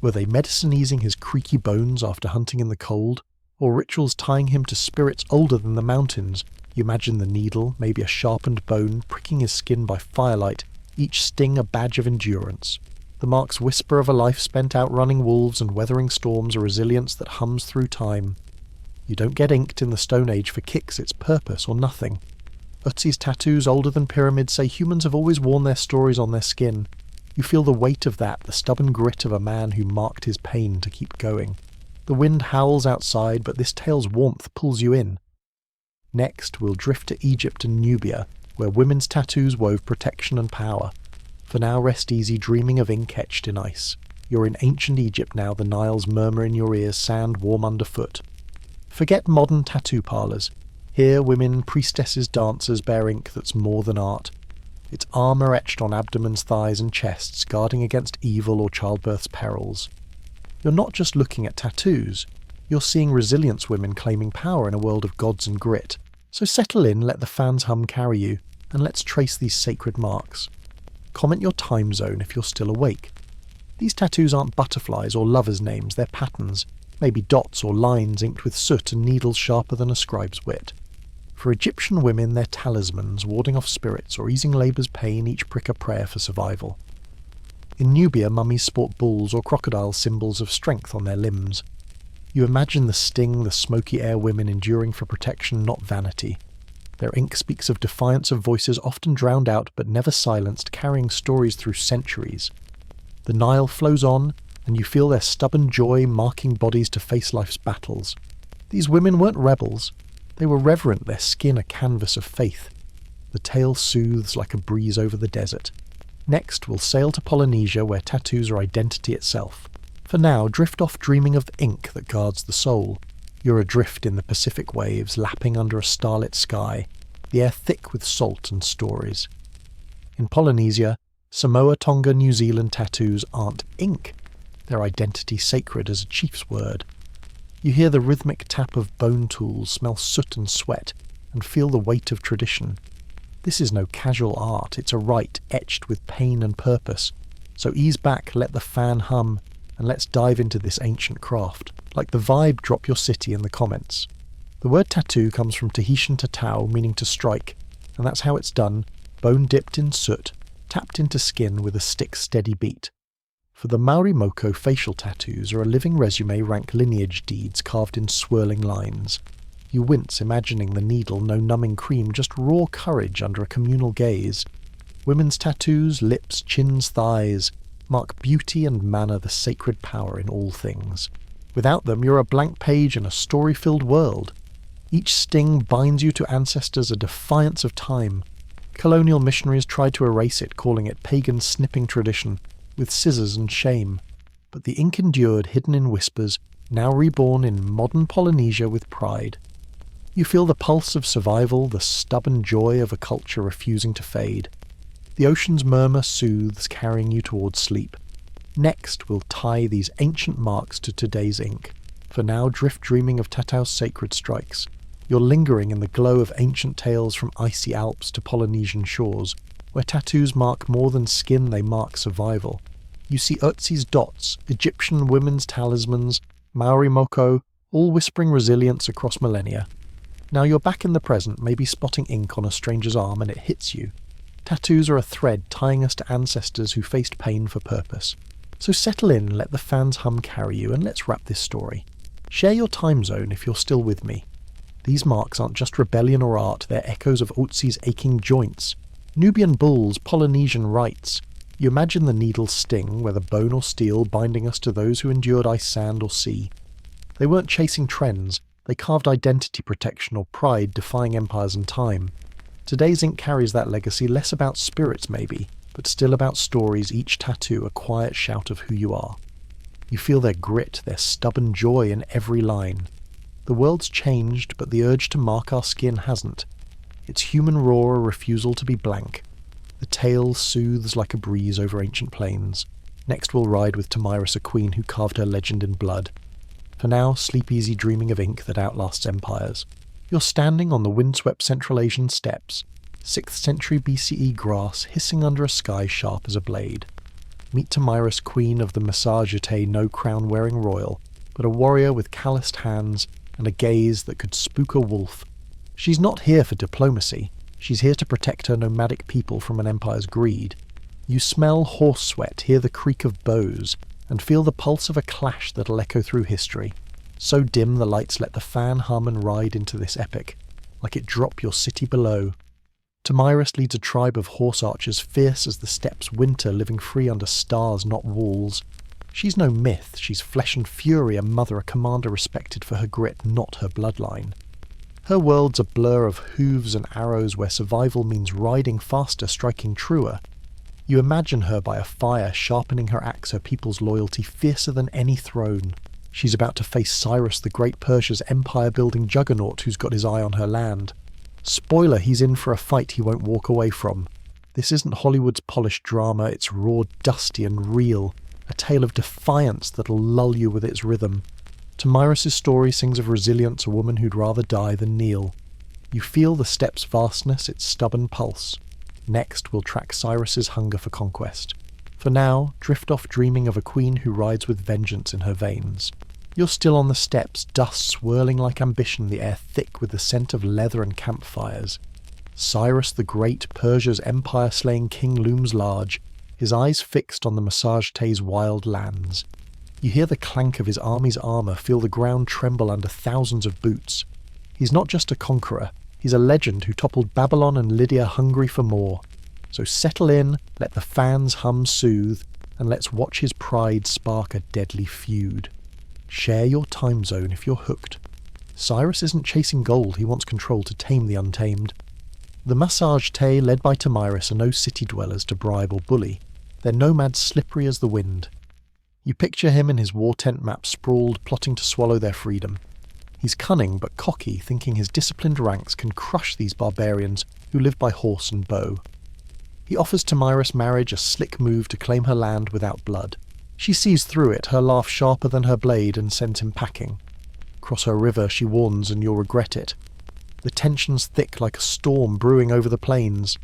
Were they medicine easing his creaky bones after hunting in the cold, or rituals tying him to spirits older than the mountains? You imagine the needle, maybe a sharpened bone, pricking his skin by firelight, each sting a badge of endurance. The marks whisper of a life spent outrunning wolves and weathering storms, a resilience that hums through time. You don't get inked in the Stone Age for kicks, it's purpose or nothing. Ötzi's tattoos older than pyramids say humans have always worn their stories on their skin. You feel the weight of that, the stubborn grit of a man who marked his pain to keep going. The wind howls outside, but this tale's warmth pulls you in. Next, we'll drift to Egypt and Nubia, where women's tattoos wove protection and power. For now, rest easy, dreaming of ink etched in ice. You're in ancient Egypt now, the Nile's murmur in your ears, sand warm underfoot. Forget modern tattoo parlours. Here, women, priestesses, dancers bear ink that's more than art. It's armour etched on abdomens, thighs and chests, guarding against evil or childbirth's perils. You're not just looking at tattoos. You're seeing resilience women claiming power in a world of gods and grit. So settle in, let the fans hum carry you, and let's trace these sacred marks. Comment your time zone if you're still awake. These tattoos aren't butterflies or lovers' names, they're patterns, maybe dots or lines inked with soot and needles sharper than a scribe's wit. For Egyptian women, they're talismans, warding off spirits or easing labour's pain, each prick a prayer for survival. In Nubia, mummies sport bulls or crocodile symbols of strength on their limbs. You imagine the sting, the smoky air women enduring for protection, not vanity. Their ink speaks of defiance of voices often drowned out but never silenced, carrying stories through centuries. The Nile flows on, and you feel their stubborn joy marking bodies to face life's battles. These women weren't rebels. They were reverent, their skin a canvas of faith. The tale soothes like a breeze over the desert. Next, we'll sail to Polynesia, where tattoos are identity itself. For now, drift off dreaming of the ink that guards the soul. You're adrift in the Pacific waves, lapping under a starlit sky, the air thick with salt and stories. In Polynesia, Samoa, Tonga, New Zealand tattoos aren't ink. Their identity sacred as a chief's word. You hear the rhythmic tap of bone tools, smell soot and sweat, and feel the weight of tradition. This is no casual art, it's a rite etched with pain and purpose. So ease back, let the fan hum, and let's dive into this ancient craft. Like the vibe, drop your city in the comments. The word tattoo comes from Tahitian tatau, meaning to strike, and that's how it's done, bone dipped in soot, tapped into skin with a stick's steady beat. For the Maori Moko, facial tattoos are a living resume rank lineage deeds carved in swirling lines. You wince imagining the needle, no numbing cream, just raw courage under a communal gaze. Women's tattoos, lips, chins, thighs, mark beauty and manner, the sacred power in all things. Without them, you're a blank page in a story-filled world. Each sting binds you to ancestors, a defiance of time. Colonial missionaries tried to erase it, calling it pagan snipping tradition, with scissors and shame. But the ink endured, hidden in whispers, now reborn in modern Polynesia with pride. You feel the pulse of survival, the stubborn joy of a culture refusing to fade. The ocean's murmur soothes, carrying you towards sleep. Next, we'll tie these ancient marks to today's ink. For now, drift dreaming of Tatau's sacred strikes. You're lingering in the glow of ancient tales from icy Alps to Polynesian shores, where tattoos mark more than skin, they mark survival. You see Ötzi's dots, Egyptian women's talismans, Maori Moko, all whispering resilience across millennia. Now you're back in the present, maybe spotting ink on a stranger's arm, and it hits you. Tattoos are a thread tying us to ancestors who faced pain for purpose. So settle in, let the fans hum carry you, and let's wrap this story. Share your time zone if you're still with me. These marks aren't just rebellion or art, they're echoes of Ötzi's aching joints. Nubian bulls, Polynesian rites. You imagine the needle's sting, whether bone or steel, binding us to those who endured ice, sand or sea. They weren't chasing trends. They carved identity protection or pride, defying empires and time. Today's ink carries that legacy, less about spirits maybe, but still about stories, each tattoo a quiet shout of who you are. You feel their grit, their stubborn joy in every line. The world's changed, but the urge to mark our skin hasn't. Its human roar, a refusal to be blank. The tale soothes like a breeze over ancient plains. Next we'll ride with Tomyris, a queen who carved her legend in blood. For now, sleep easy dreaming of ink that outlasts empires. You're standing on the windswept Central Asian steppes, 6th century BCE grass hissing under a sky sharp as a blade. Meet Tomyris, queen of the Massagetei, no crown-wearing royal, but a warrior with calloused hands and a gaze that could spook a wolf. She's not here for diplomacy. She's here to protect her nomadic people from an empire's greed. You smell horse sweat, hear the creak of bows, and feel the pulse of a clash that'll echo through history. So dim the lights let the fan hum and ride into this epic, like it drop your city below. Tomyris leads a tribe of horse archers fierce as the steppes winter, living free under stars, not walls. She's no myth, she's flesh and fury, a mother, a commander respected for her grit, not her bloodline. Her world's a blur of hooves and arrows where survival means riding faster, striking truer. You imagine her by a fire, sharpening her axe, her people's loyalty fiercer than any throne. She's about to face Cyrus the Great, Persia's empire-building juggernaut who's got his eye on her land. Spoiler, he's in for a fight he won't walk away from. This isn't Hollywood's polished drama, it's raw, dusty and real. A tale of defiance that'll lull you with its rhythm. Tomyris' story sings of resilience, a woman who'd rather die than kneel. You feel the steppes' vastness, its stubborn pulse. Next, we'll track Cyrus's hunger for conquest. For now, drift off dreaming of a queen who rides with vengeance in her veins. You're still on the steppes, dust swirling like ambition, the air thick with the scent of leather and campfires. Cyrus the Great, Persia's empire-slaying king, looms large, his eyes fixed on the Massagetei's wild lands. You hear the clank of his army's armour, feel the ground tremble under thousands of boots. He's not just a conqueror, He's a legend who toppled Babylon and Lydia hungry for more. So settle in, let the fans hum soothe, and let's watch his pride spark a deadly feud. Share your time zone if you're hooked. Cyrus isn't chasing gold, he wants control to tame the untamed. The Massage Tay, led by Tomyris, are no city dwellers to bribe or bully. They're nomads slippery as the wind. You picture him in his war tent map sprawled, plotting to swallow their freedom. He's cunning but cocky, thinking his disciplined ranks can crush these barbarians who live by horse and bow. He offers Tomyris marriage, a slick move to claim her land without blood. She sees through it, her laugh sharper than her blade, and sends him packing. Cross her river, she warns, and you'll regret it. The tension's thick like a storm brewing over the plains.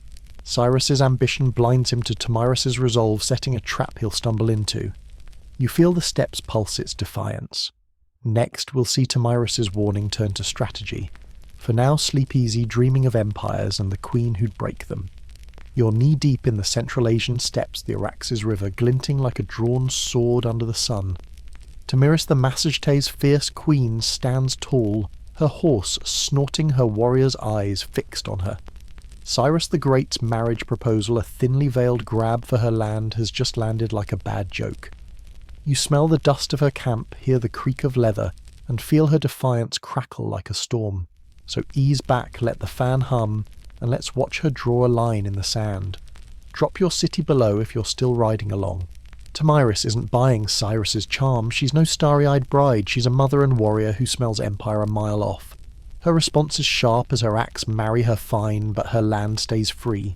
Cyrus's ambition blinds him to Tomyris's resolve, setting a trap he'll stumble into. You feel the steps pulse its defiance. Next, we'll see Tomyris's warning turn to strategy. For now, sleep easy, dreaming of empires and the queen who'd break them. You're knee-deep in the Central Asian steppes, the Araxes River, glinting like a drawn sword under the sun. Tomyris the Massage Tay's fierce queen stands tall, her horse snorting, her warrior's eyes fixed on her. Cyrus the Great's marriage proposal, a thinly veiled grab for her land, has just landed like a bad joke. You smell the dust of her camp, hear the creak of leather, and feel her defiance crackle like a storm. So ease back, let the fan hum, and let's watch her draw a line in the sand. Drop your city below if you're still riding along. Tomyris isn't buying Cyrus's charm, she's no starry-eyed bride, she's a mother and warrior who smells empire a mile off. Her response is sharp as her axe marry her fine, but her land stays free.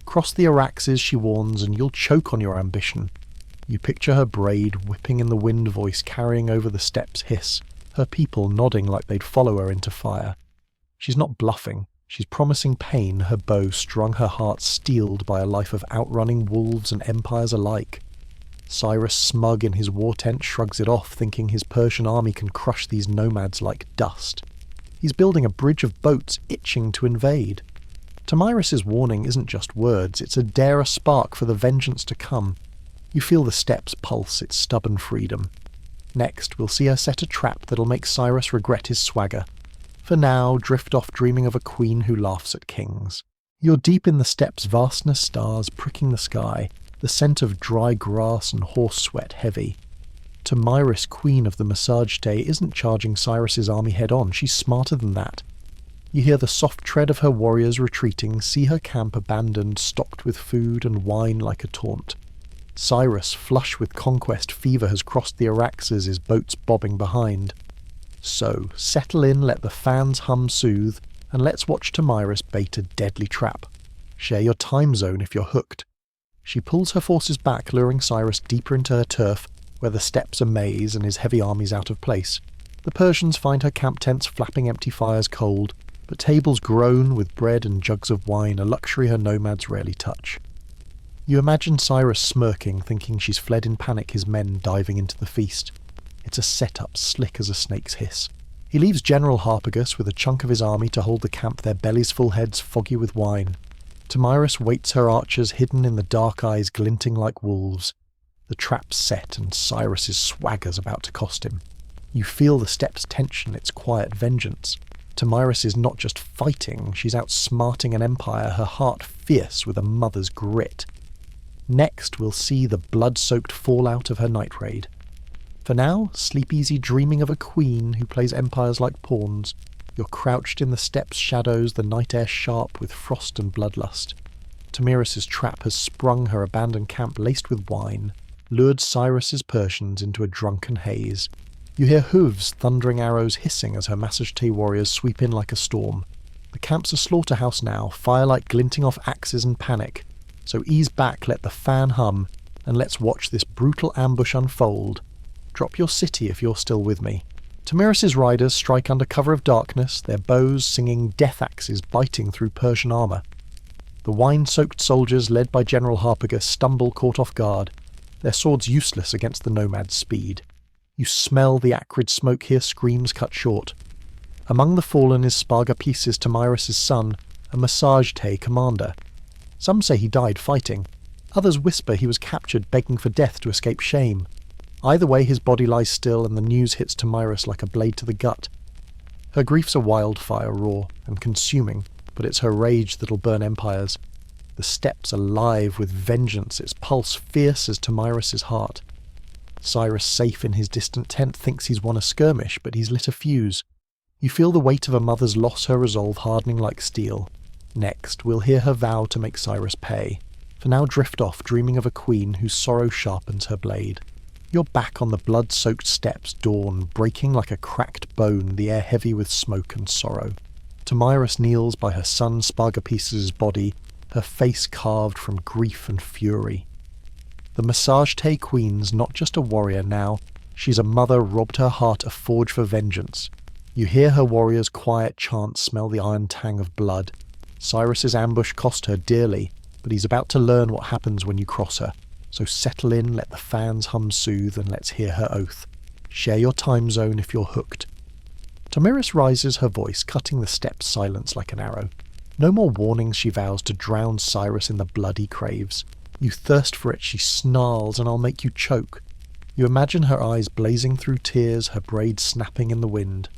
Cross the Araxes, she warns, and you'll choke on your ambition. You picture her braid whipping in the wind, voice carrying over the steppes hiss, her people nodding like they'd follow her into fire. She's not bluffing, she's promising pain, her bow strung, her heart steeled by a life of outrunning wolves and empires alike. Cyrus, smug in his war tent, shrugs it off, thinking his Persian army can crush these nomads like dust. He's building a bridge of boats itching to invade. Tomyris's warning isn't just words, it's a dare, a spark for the vengeance to come. You feel the steppes pulse its stubborn freedom. Next, we'll see her set a trap that'll make Cyrus regret his swagger. For now, drift off dreaming of a queen who laughs at kings. You're deep in the steppes' vastness, stars pricking the sky, the scent of dry grass and horse sweat heavy. Tomyris, queen of the Massage Tay, isn't charging Cyrus's army head-on, she's smarter than that. You hear the soft tread of her warriors retreating, see her camp abandoned, stocked with food and wine like a taunt. Cyrus, flush with conquest fever, has crossed the Araxes, his boats bobbing behind. So, settle in, let the fans hum soothe, and let's watch Tomyris bait a deadly trap. Share your time zone if you're hooked. She pulls her forces back, luring Cyrus deeper into her turf, where the steppes are maze and his heavy army's out of place. The Persians find her camp tents flapping empty fires cold, but tables groan with bread and jugs of wine, a luxury her nomads rarely touch. You imagine Cyrus smirking, thinking she's fled in panic, his men diving into the feast. It's a setup slick as a snake's hiss. He leaves General Harpagus with a chunk of his army to hold the camp, their bellies full, heads foggy with wine. Tomyris waits her archers, hidden in the dark eyes glinting like wolves. The trap's set, and Cyrus's swagger's about to cost him. You feel the steppes' tension, its quiet vengeance. Tomyris is not just fighting, she's outsmarting an empire, her heart fierce with a mother's grit. Next, we'll see the blood-soaked fallout of her night raid. For now, sleep easy, dreaming of a queen who plays empires like pawns. You're crouched in the steppes' shadows, the night air sharp with frost and bloodlust. Tomyris's trap has sprung her abandoned camp laced with wine, lured Cyrus's Persians into a drunken haze. You hear hooves, thundering arrows hissing as her Massage Tay warriors sweep in like a storm. The camp's a slaughterhouse now, firelight glinting off axes and panic. So ease back, let the fan hum, and let's watch this brutal ambush unfold. Drop your city if you're still with me. Tomyris's riders strike under cover of darkness, their bows singing death axes biting through Persian armour. The wine-soaked soldiers, led by General Harpagus, stumble caught off guard, their swords useless against the nomad's speed. You smell the acrid smoke, hear screams cut short. Among the fallen is Spargapesis, Tomyris's son, a Massage Tay commander. Some say he died fighting. Others whisper he was captured begging for death to escape shame. Either way, his body lies still, and the news hits Tomyris like a blade to the gut. Her grief's a wildfire, raw and consuming, but it's her rage that'll burn empires. The steppes alive with vengeance, its pulse fierce as Tomyris's heart. Cyrus, safe in his distant tent, thinks he's won a skirmish, but he's lit a fuse. You feel the weight of a mother's loss, her resolve hardening like steel. Next, we'll hear her vow to make Cyrus pay. For now drift off, dreaming of a queen whose sorrow sharpens her blade. You're back on the blood-soaked steppes, dawn, breaking like a cracked bone, the air heavy with smoke and sorrow. Tomyris kneels by her son Spargapesis' body, her face carved from grief and fury. The Massagetei Queen's not just a warrior now, she's a mother robbed her heart a forge for vengeance. You hear her warrior's quiet chants, smell the iron tang of blood. Cyrus's ambush cost her dearly, but he's about to learn what happens when you cross her. So settle in, let the fans hum soothe, and let's hear her oath. Share your time zone if you're hooked. Tomyris rises, her voice cutting the steppes' silence like an arrow. No more warnings, she vows, to drown Cyrus in the blood he craves. You thirst for it, she snarls, and I'll make you choke. You imagine her eyes blazing through tears, her braids snapping in the wind.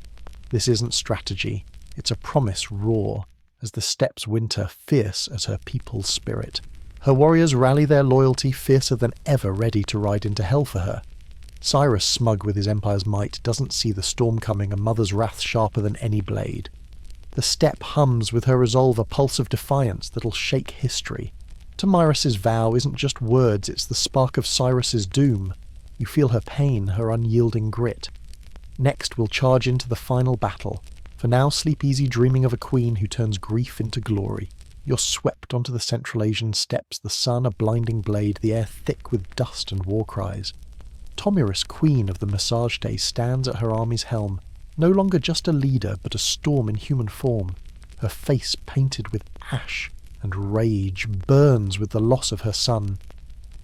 This isn't strategy, it's a promise raw, as the steppes winter, fierce as her people's spirit. Her warriors rally their loyalty, fiercer than ever, ready to ride into hell for her. Cyrus, smug with his empire's might, doesn't see the storm coming, a mother's wrath sharper than any blade. The steppe hums with her resolve, a pulse of defiance that'll shake history. Tomyris's vow isn't just words, it's the spark of Cyrus's doom. You feel her pain, her unyielding grit. Next we'll charge into the final battle. For now sleep easy, dreaming of a queen who turns grief into glory. You're swept onto the Central Asian steppes, the sun a blinding blade, the air thick with dust and war cries. Tomyris, queen of the Massagetei, stands at her army's helm, no longer just a leader, but a storm in human form. Her face painted with ash and rage burns with the loss of her son.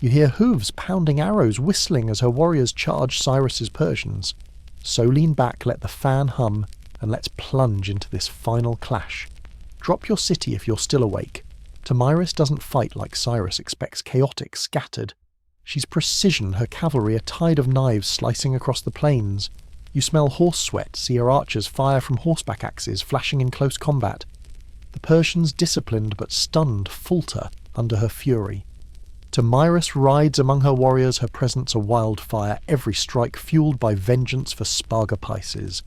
You hear hooves pounding arrows, whistling as her warriors charge Cyrus's Persians. So lean back, let the fan hum, and let's plunge into this final clash. Drop your city if you're still awake. Tomyris doesn't fight like Cyrus expects, chaotic, scattered. She's precision, her cavalry a tide of knives slicing across the plains. You smell horse sweat, see her archers fire from horseback axes, flashing in close combat. The Persians, disciplined but stunned, falter under her fury. Tomyris rides among her warriors, her presence a wildfire, every strike fueled by vengeance for Spargapesis.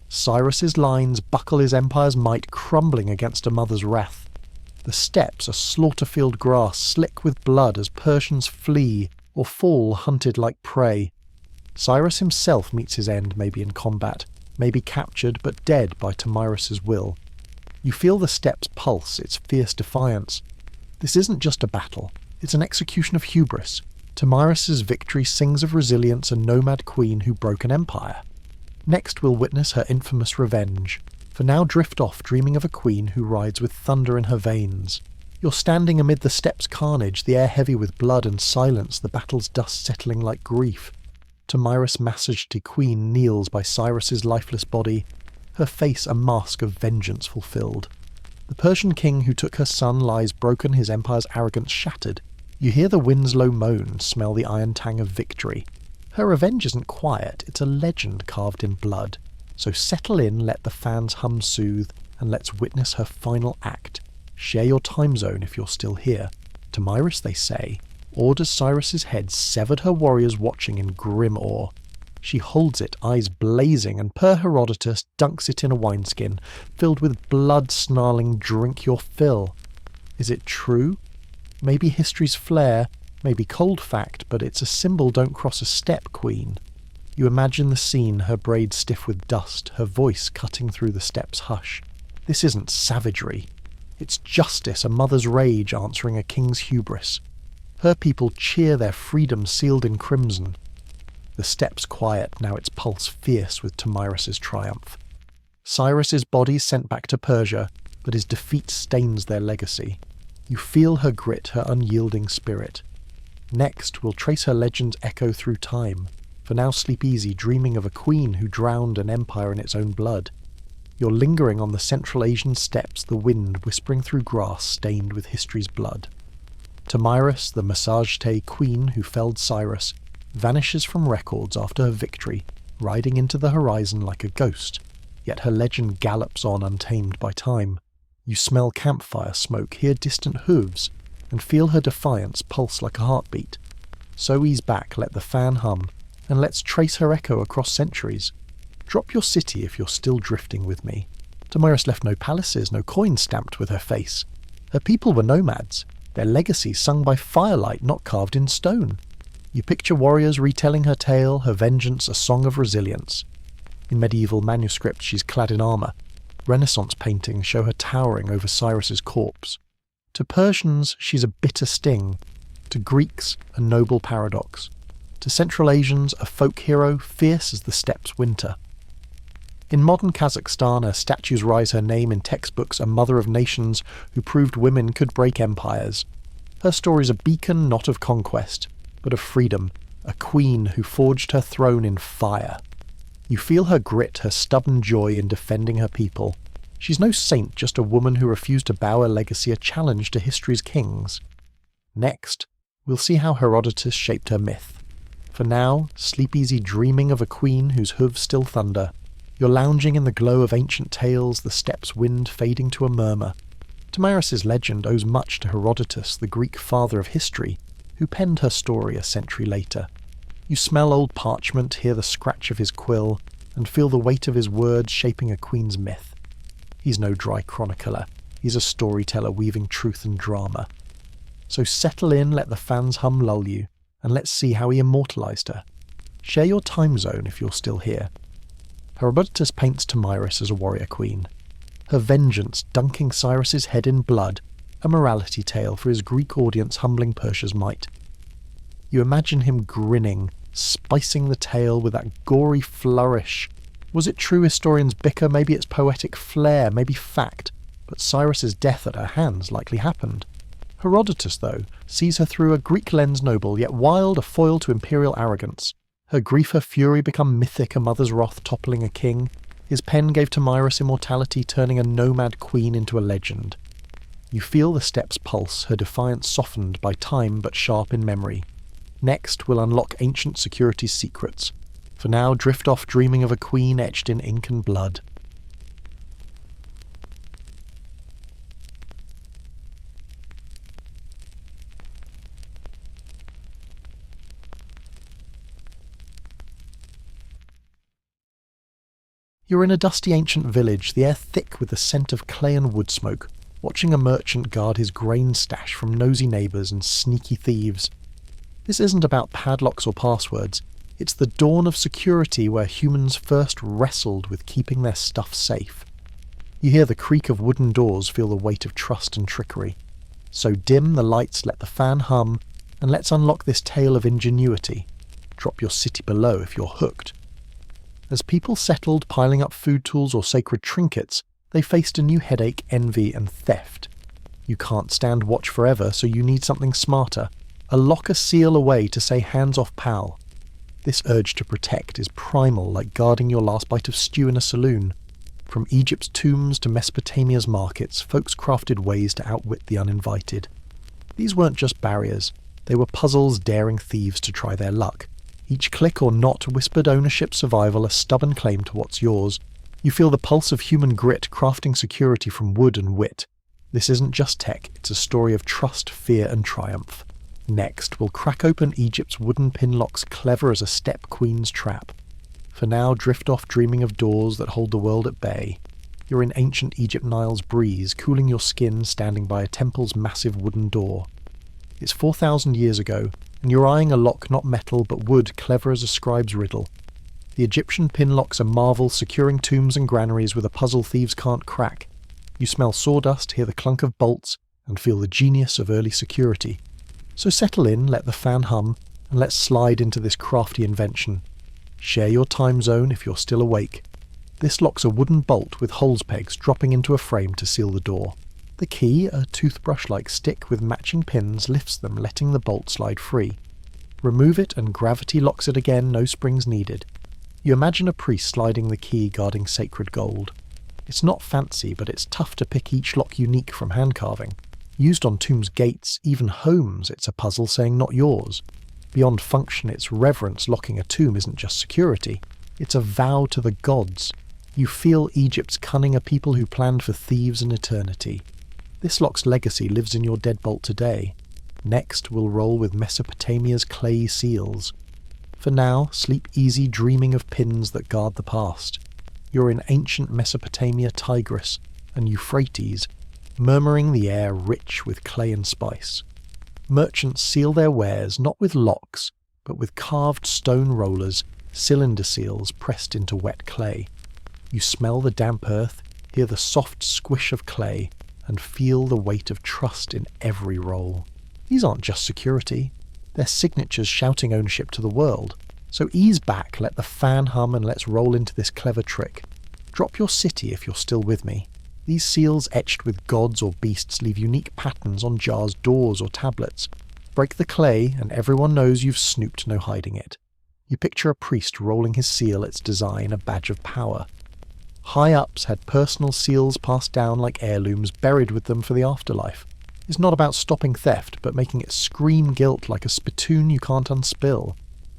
Cyrus's lines buckle his empire's might, crumbling against a mother's wrath. The steppes are slaughter-field grass, slick with blood as Persians flee or fall hunted like prey. Cyrus himself meets his end, maybe in combat, maybe captured but dead by Tomyris's will. You feel the steppes pulse, its fierce defiance. This isn't just a battle, it's an execution of hubris. Tomyris's victory sings of resilience, a nomad queen who broke an empire. Next we'll witness her infamous revenge. For now drift off, dreaming of a queen who rides with thunder in her veins. You're standing amid the steppes' carnage, the air heavy with blood and silence, the battle's dust settling like grief. Tomyris Massagetei Queen kneels by Cyrus's lifeless body, her face a mask of vengeance fulfilled. The Persian king who took her son lies broken, his empire's arrogance shattered. You hear the wind's low moan, smell the iron tang of victory. Her revenge isn't quiet, it's a legend carved in blood. So settle in, let the fans hum soothe, and let's witness her final act. Share your time zone if you're still here. Tomyris, they say, orders Cyrus's head, severed, her warriors watching in grim awe. She holds it, eyes blazing, and per Herodotus dunks it in a wineskin, filled with blood, snarling, drink your fill. Is it true? Maybe history's flair, maybe cold fact, but it's a symbol don't cross a steppe, queen. You imagine the scene, her braids stiff with dust, her voice cutting through the steppes' hush. This isn't savagery. It's justice, a mother's rage answering a king's hubris. Her people cheer their freedom sealed in crimson. The steppes quiet, now its pulse fierce with Tomyris's triumph. Cyrus's body sent back to Persia, but his defeat stains their legacy. You feel her grit, her unyielding spirit. Next, we'll trace her legend's echo through time. For now sleep easy, dreaming of a queen who drowned an empire in its own blood. You're lingering on the Central Asian steppes, the wind whispering through grass stained with history's blood. Tomyris, the Massagetei queen who felled Cyrus, vanishes from records after her victory, riding into the horizon like a ghost. yet her legend gallops on untamed by time. You smell campfire smoke, hear distant hooves, and feel her defiance pulse like a heartbeat. So ease back, let the fan hum, and let's trace her echo across centuries. Drop your city if you're still drifting with me. Damaris left no palaces, no coins stamped with her face. Her people were nomads, their legacy sung by firelight, not carved in stone. You picture warriors retelling her tale, her vengeance a song of resilience. In medieval manuscripts she's clad in armour. Renaissance paintings show her towering over Cyrus's corpse. To Persians she's a bitter sting, to Greeks a noble paradox, to Central Asians a folk hero fierce as the steppes' winter. In modern Kazakhstan, her statues rise her name in textbooks, a mother of nations who proved women could break empires. Her story's a beacon not of conquest, but of freedom, a queen who forged her throne in fire. You feel her grit, her stubborn joy in defending her people. She's no saint, just a woman who refused to bow her legacy a challenge to history's kings. Next, we'll see how Herodotus shaped her myth. For now, sleep easy dreaming of a queen whose hooves still thunder. You're lounging in the glow of ancient tales, the steppes' wind fading to a murmur. Damaris's legend owes much to Herodotus, the Greek father of history, who penned her story a century later. You smell old parchment, hear the scratch of his quill, and feel the weight of his words shaping a queen's myth. He's no dry chronicler, he's a storyteller weaving truth and drama. So settle in, let the fans hum lull you, and let's see how he immortalised her. Share your time zone if you're still here. Herodotus paints Damaris as a warrior queen. Her vengeance dunking Cyrus's head in blood, a morality tale for his Greek audience humbling Persia's might. You imagine him grinning, spicing the tale with that gory flourish. Was it true historians bicker? Maybe it's poetic flair, maybe fact, but Cyrus's death at her hands likely happened. Herodotus, though, sees her through a Greek lens, noble, yet wild, a foil to imperial arrogance. Her grief, her fury become mythic, a mother's wrath toppling a king. His pen gave Damaris immortality, turning a nomad queen into a legend. You feel the steppes pulse, her defiance softened by time but sharp in memory. Next, we'll unlock ancient security's secrets. For now, drift off dreaming of a queen etched in ink and blood. You're in a dusty ancient village, the air thick with the scent of clay and wood smoke, watching a merchant guard his grain stash from nosy neighbours and sneaky thieves. This isn't about padlocks or passwords, it's the dawn of security where humans first wrestled with keeping their stuff safe. You hear the creak of wooden doors, feel the weight of trust and trickery. So dim the lights, let the fan hum, and let's unlock this tale of ingenuity. Drop your city below if you're hooked. As people settled, piling up food tools or sacred trinkets, they faced a new headache, envy and theft. You can't stand watch forever, so you need something smarter. A locker seal away to say hands off pal. This urge to protect is primal, like guarding your last bite of stew in a saloon. From Egypt's tombs to Mesopotamia's markets, folks crafted ways to outwit the uninvited. These weren't just barriers, they were puzzles daring thieves to try their luck. Each click or knot whispered ownership, survival, a stubborn claim to what's yours. You feel the pulse of human grit, crafting security from wood and wit. This isn't just tech, it's a story of trust, fear and triumph. Next, we'll crack open Egypt's wooden pinlocks, clever as a steppe queen's trap. For now, drift off dreaming of doors that hold the world at bay. You're in ancient Egypt Nile's breeze, cooling your skin standing by a temple's massive wooden door. It's 4,000 years ago, and you're eyeing a lock not metal but wood, clever as a scribe's riddle. The Egyptian pinlocks are marvel, securing tombs and granaries with a puzzle thieves can't crack. You smell sawdust, hear the clunk of bolts, and feel the genius of early security. So settle in, let the fan hum, and let's slide into this crafty invention. Share your time zone if you're still awake. This locks a wooden bolt with holes pegs dropping into a frame to seal the door. The key, a toothbrush-like stick with matching pins, lifts them, letting the bolt slide free. Remove it and gravity locks it again, no springs needed. You imagine a priest sliding the key guarding sacred gold. It's not fancy, but it's tough to pick each lock unique from hand carving. Used on tombs' gates, even homes, it's a puzzle saying not yours. Beyond function, it's reverence. Locking a tomb isn't just security, it's a vow to the gods. You feel Egypt's cunning, a people who planned for thieves and eternity. This lock's legacy lives in your deadbolt today. Next, we'll roll with Mesopotamia's clay seals. For now, sleep easy dreaming of pins that guard the past. You're in ancient Mesopotamia, Tigris, and Euphrates, murmuring the air rich with clay and spice. Merchants seal their wares not with locks, but with carved stone rollers, cylinder seals pressed into wet clay. You smell the damp earth, hear the soft squish of clay, and feel the weight of trust in every roll. These aren't just security, they're signatures shouting ownership to the world. So ease back, let the fan hum, and let's roll into this clever trick. Drop your city if you're still with me. These seals etched with gods or beasts leave unique patterns on jars, doors, or tablets. Break the clay, and everyone knows you've snooped, no hiding it. You picture a priest rolling his seal, its design a badge of power. High-ups had personal seals passed down like heirlooms, buried with them for the afterlife. It's not about stopping theft, but making it scream guilt like a spittoon you can't unspill.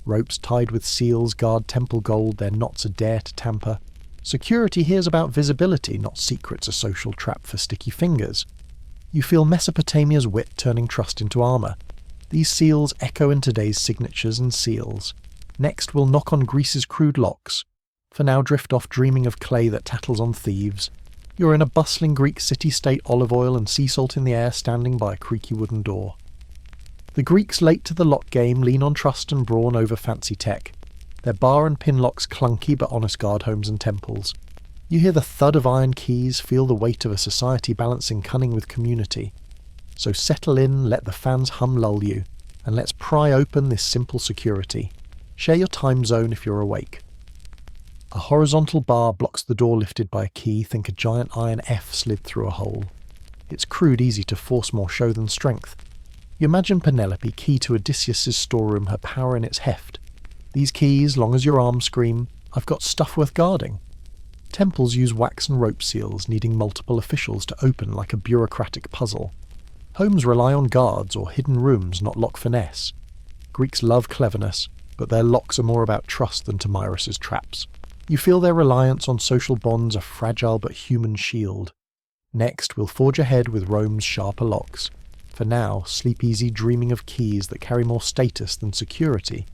Ropes tied with seals guard temple gold, their knots a dare to tamper. Security here's about visibility, not secrets, a social trap for sticky fingers. You feel Mesopotamia's wit turning trust into armour. These seals echo in today's signatures and seals. Next we'll knock on Greece's crude locks. For now drift off dreaming of clay that tattles on thieves. You're in a bustling Greek city-state, olive oil and sea salt in the air, standing by a creaky wooden door. The Greeks late to the lock game lean on trust and brawn over fancy tech. Their bar and pin locks clunky but honest guard homes and temples. You hear the thud of iron keys, feel the weight of a society balancing cunning with community. So settle in, let the fans hum lull you, and let's pry open this simple security. Share your time zone if you're awake. A horizontal bar blocks the door lifted by a key, think a giant iron F slid through a hole. It's crude, easy to force more show than strength. You imagine Penelope, key to Odysseus's storeroom, her power in its heft. These keys, long as your arms scream, I've got stuff worth guarding. Temples use wax and rope seals, needing multiple officials to open like a bureaucratic puzzle. Homes rely on guards or hidden rooms, not lock finesse. Greeks love cleverness, but their locks are more about trust than Tomyris's traps. You feel their reliance on social bonds, a fragile but human shield. Next, we'll forge ahead with Rome's sharper locks. For now, sleep easy dreaming of keys that carry more status than security.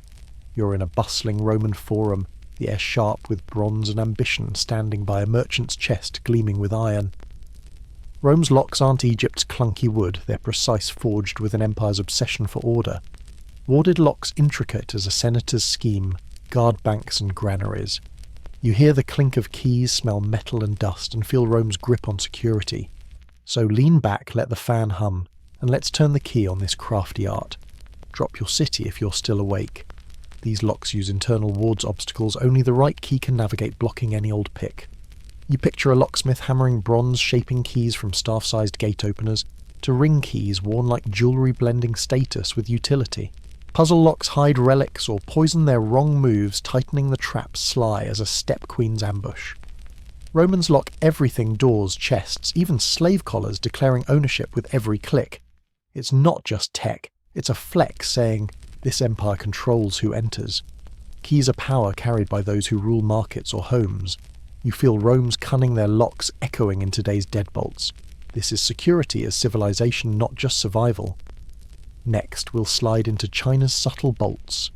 You're in a bustling Roman forum, the air sharp with bronze and ambition, standing by a merchant's chest gleaming with iron. Rome's locks aren't Egypt's clunky wood, they're precise, forged with an empire's obsession for order. Warded locks intricate as a senator's scheme, guard banks and granaries. You hear the clink of keys, smell metal and dust, and feel Rome's grip on security. So lean back, let the fan hum, and let's turn the key on this crafty art. Drop your city if you're still awake. These locks use internal wards obstacles only the right key can navigate, blocking any old pick. You picture a locksmith hammering bronze-shaping keys from staff-sized gate openers to ring keys worn like jewellery, blending status with utility. Puzzle locks hide relics or poison their wrong moves, tightening the traps sly as a step queen's ambush. Romans lock everything, doors, chests, even slave collars, declaring ownership with every click. It's not just tech, it's a flex saying, this empire controls who enters. Keys are power carried by those who rule markets or homes. You feel Rome's cunning, their locks echoing in today's deadbolts. This is security as civilization, not just survival. Next, we'll slide into China's subtle bolts.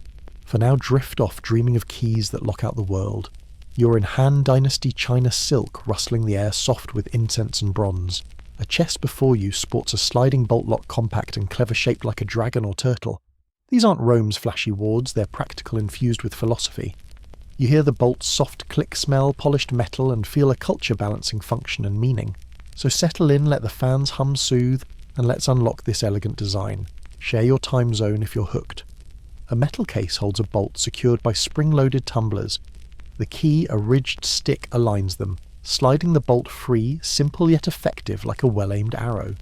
For now, drift off dreaming of keys that lock out the world. You're in Han Dynasty China silk, rustling the air soft with incense and bronze. A chest before you sports a sliding bolt lock, compact and clever, shaped like a dragon or turtle. These aren't Rome's flashy wards, they're practical, infused with philosophy. You hear the bolt's soft click smell, polished metal, and feel a culture balancing function and meaning. So settle in, let the fans hum soothe, and let's unlock this elegant design. Share your time zone if you're hooked. A metal case holds a bolt secured by spring-loaded tumblers. The key, a ridged stick, aligns them, sliding the bolt free, simple yet effective, like a well-aimed arrow.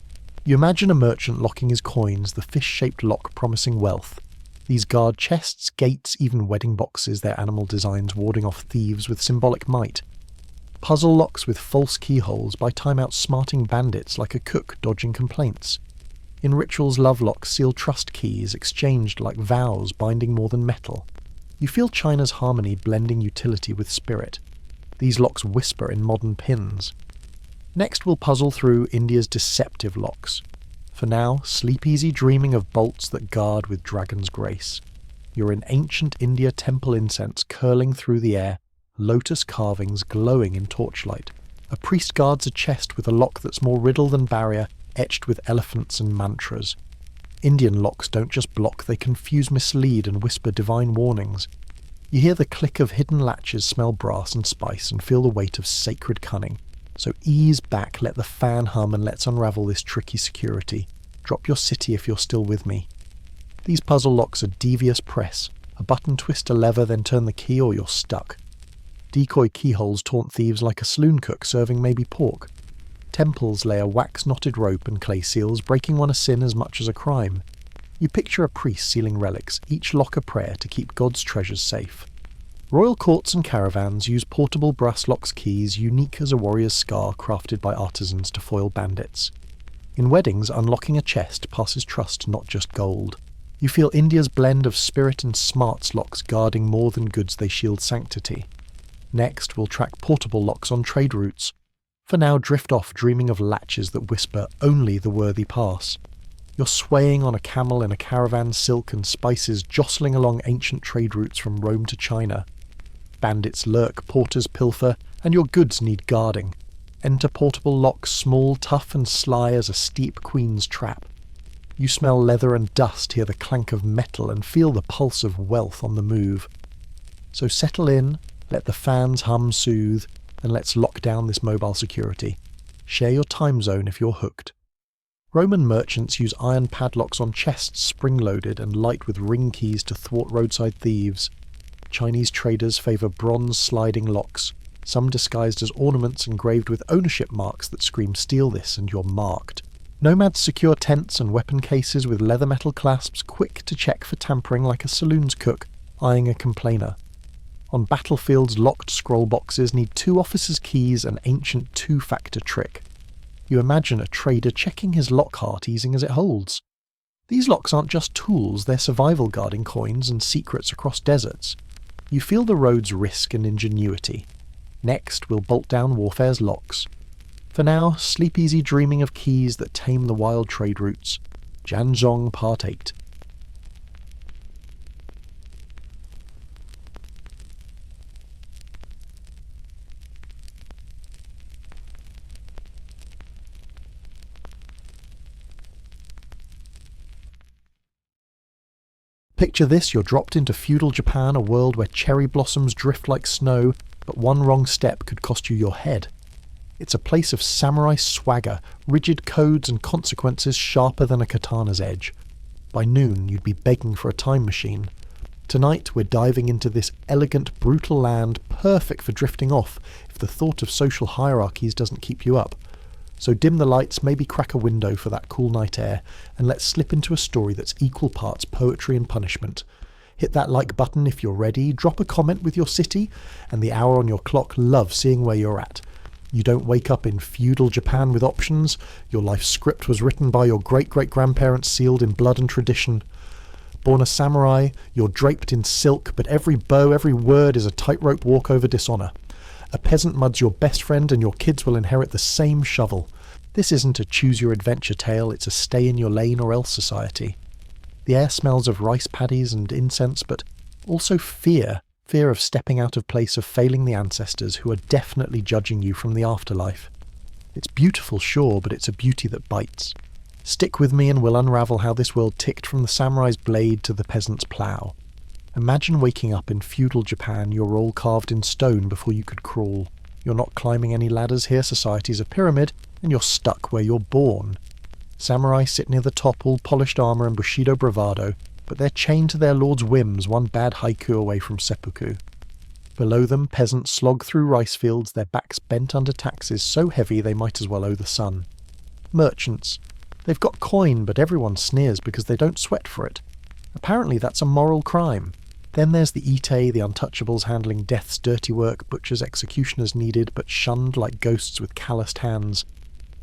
You imagine a merchant locking his coins, the fish-shaped lock promising wealth. These guard chests, gates, even wedding boxes, their animal designs warding off thieves with symbolic might. Puzzle locks with false keyholes buy time outsmarting bandits like a cook dodging complaints. In rituals, love locks seal trust keys, exchanged like vows, binding more than metal. You feel China's harmony blending utility with spirit. These locks whisper in modern pins. Next we'll puzzle through India's deceptive locks. For now, sleep easy dreaming of bolts that guard with dragon's grace. You're in ancient India temple incense curling through the air, lotus carvings glowing in torchlight. A priest guards a chest with a lock that's more riddle than barrier, etched with elephants and mantras. Indian locks don't just block, they confuse, mislead, and whisper divine warnings. You hear the click of hidden latches, smell brass and spice, and feel the weight of sacred cunning. So ease back, let the fan hum, and let's unravel this tricky security. Drop your city if you're still with me. These puzzle locks are devious press. A button, twist a lever, then turn the key, or you're stuck. Decoy keyholes taunt thieves like a saloon cook serving maybe pork. Temples lay a wax-knotted rope and clay seals, breaking one a sin as much as a crime. You picture a priest sealing relics, each lock a prayer to keep God's treasures safe. Royal courts and caravans use portable brass locks keys, unique as a warrior's scar crafted by artisans to foil bandits. In weddings, unlocking a chest passes trust, not just gold. You feel India's blend of spirit and smarts locks guarding more than goods, they shield sanctity. Next, we'll track portable locks on trade routes. For now, drift off dreaming of latches that whisper only the worthy pass. You're swaying on a camel in a caravan, silk and spices jostling along ancient trade routes from Rome to China. Bandits lurk, porters pilfer, and your goods need guarding. Enter portable locks, small, tough and sly as a steep queen's trap. You smell leather and dust, hear the clank of metal, and feel the pulse of wealth on the move. So settle in, let the fans hum soothe, and let's lock down this mobile security. Share your time zone if you're hooked. Roman merchants use iron padlocks on chests spring-loaded and light with ring keys to thwart roadside thieves. Chinese traders favour bronze sliding locks, some disguised as ornaments engraved with ownership marks that scream "steal this and you're marked." Nomads secure tents and weapon cases with leather metal clasps, quick to check for tampering like a saloon's cook, eyeing a complainer. On battlefields, locked scroll boxes need 2 officers' keys, an ancient 2-factor trick. You imagine a trader checking his lock heart, easing as it holds. These locks aren't just tools, they're survival guarding coins and secrets across deserts. You feel the road's risk and ingenuity. Next, we'll bolt down warfare's locks. For now, sleep easy dreaming of keys that tame the wild trade routes. Janzhong Part 8. Picture this, you're dropped into feudal Japan, a world where cherry blossoms drift like snow, but one wrong step could cost you your head. It's a place of samurai swagger, rigid codes and consequences sharper than a katana's edge. By noon, you'd be begging for a time machine. Tonight, we're diving into this elegant, brutal land, perfect for drifting off if the thought of social hierarchies doesn't keep you up. So dim the lights, maybe crack a window for that cool night air, and let's slip into a story that's equal parts poetry and punishment. Hit that like button if you're ready, drop a comment with your city, and the hour on your clock loves seeing where you're at. You don't wake up in feudal Japan with options. Your life script was written by your great-great-grandparents, sealed in blood and tradition. Born a samurai, you're draped in silk, but every bow, every word is a tightrope walk over dishonour. A peasant mud's your best friend and your kids will inherit the same shovel. This isn't a choose-your-adventure tale, it's a stay-in-your-lane-or-else society. The air smells of rice paddies and incense, but also fear of stepping out of place, of failing the ancestors who are definitely judging you from the afterlife. It's beautiful, sure, but it's a beauty that bites. Stick with me and we'll unravel how this world ticked from the samurai's blade to the peasant's plough. Imagine waking up in feudal Japan, your all carved in stone before you could crawl. You're not climbing any ladders here, society's a pyramid, and you're stuck where you're born. Samurai sit near the top, all polished armour and bushido bravado, but they're chained to their lord's whims, one bad haiku away from seppuku. Below them, peasants slog through rice fields, their backs bent under taxes so heavy they might as well owe the sun. Merchants. They've got coin, but everyone sneers because they don't sweat for it. Apparently that's a moral crime. Then there's the Ite, the untouchables handling death's dirty work, butchers, executioners needed, but shunned like ghosts with calloused hands.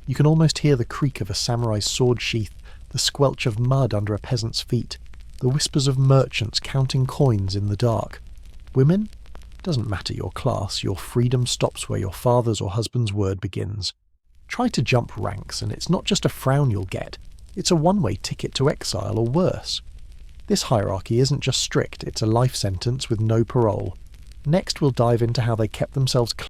You can almost hear the creak of a samurai's sword sheath, the squelch of mud under a peasant's feet, the whispers of merchants counting coins in the dark. Women? Doesn't matter your class, your freedom stops where your father's or husband's word begins. Try to jump ranks, and it's not just a frown you'll get, it's a one-way ticket to exile or worse. This hierarchy isn't just strict, it's a life sentence with no parole. Next we'll dive into how they kept themselves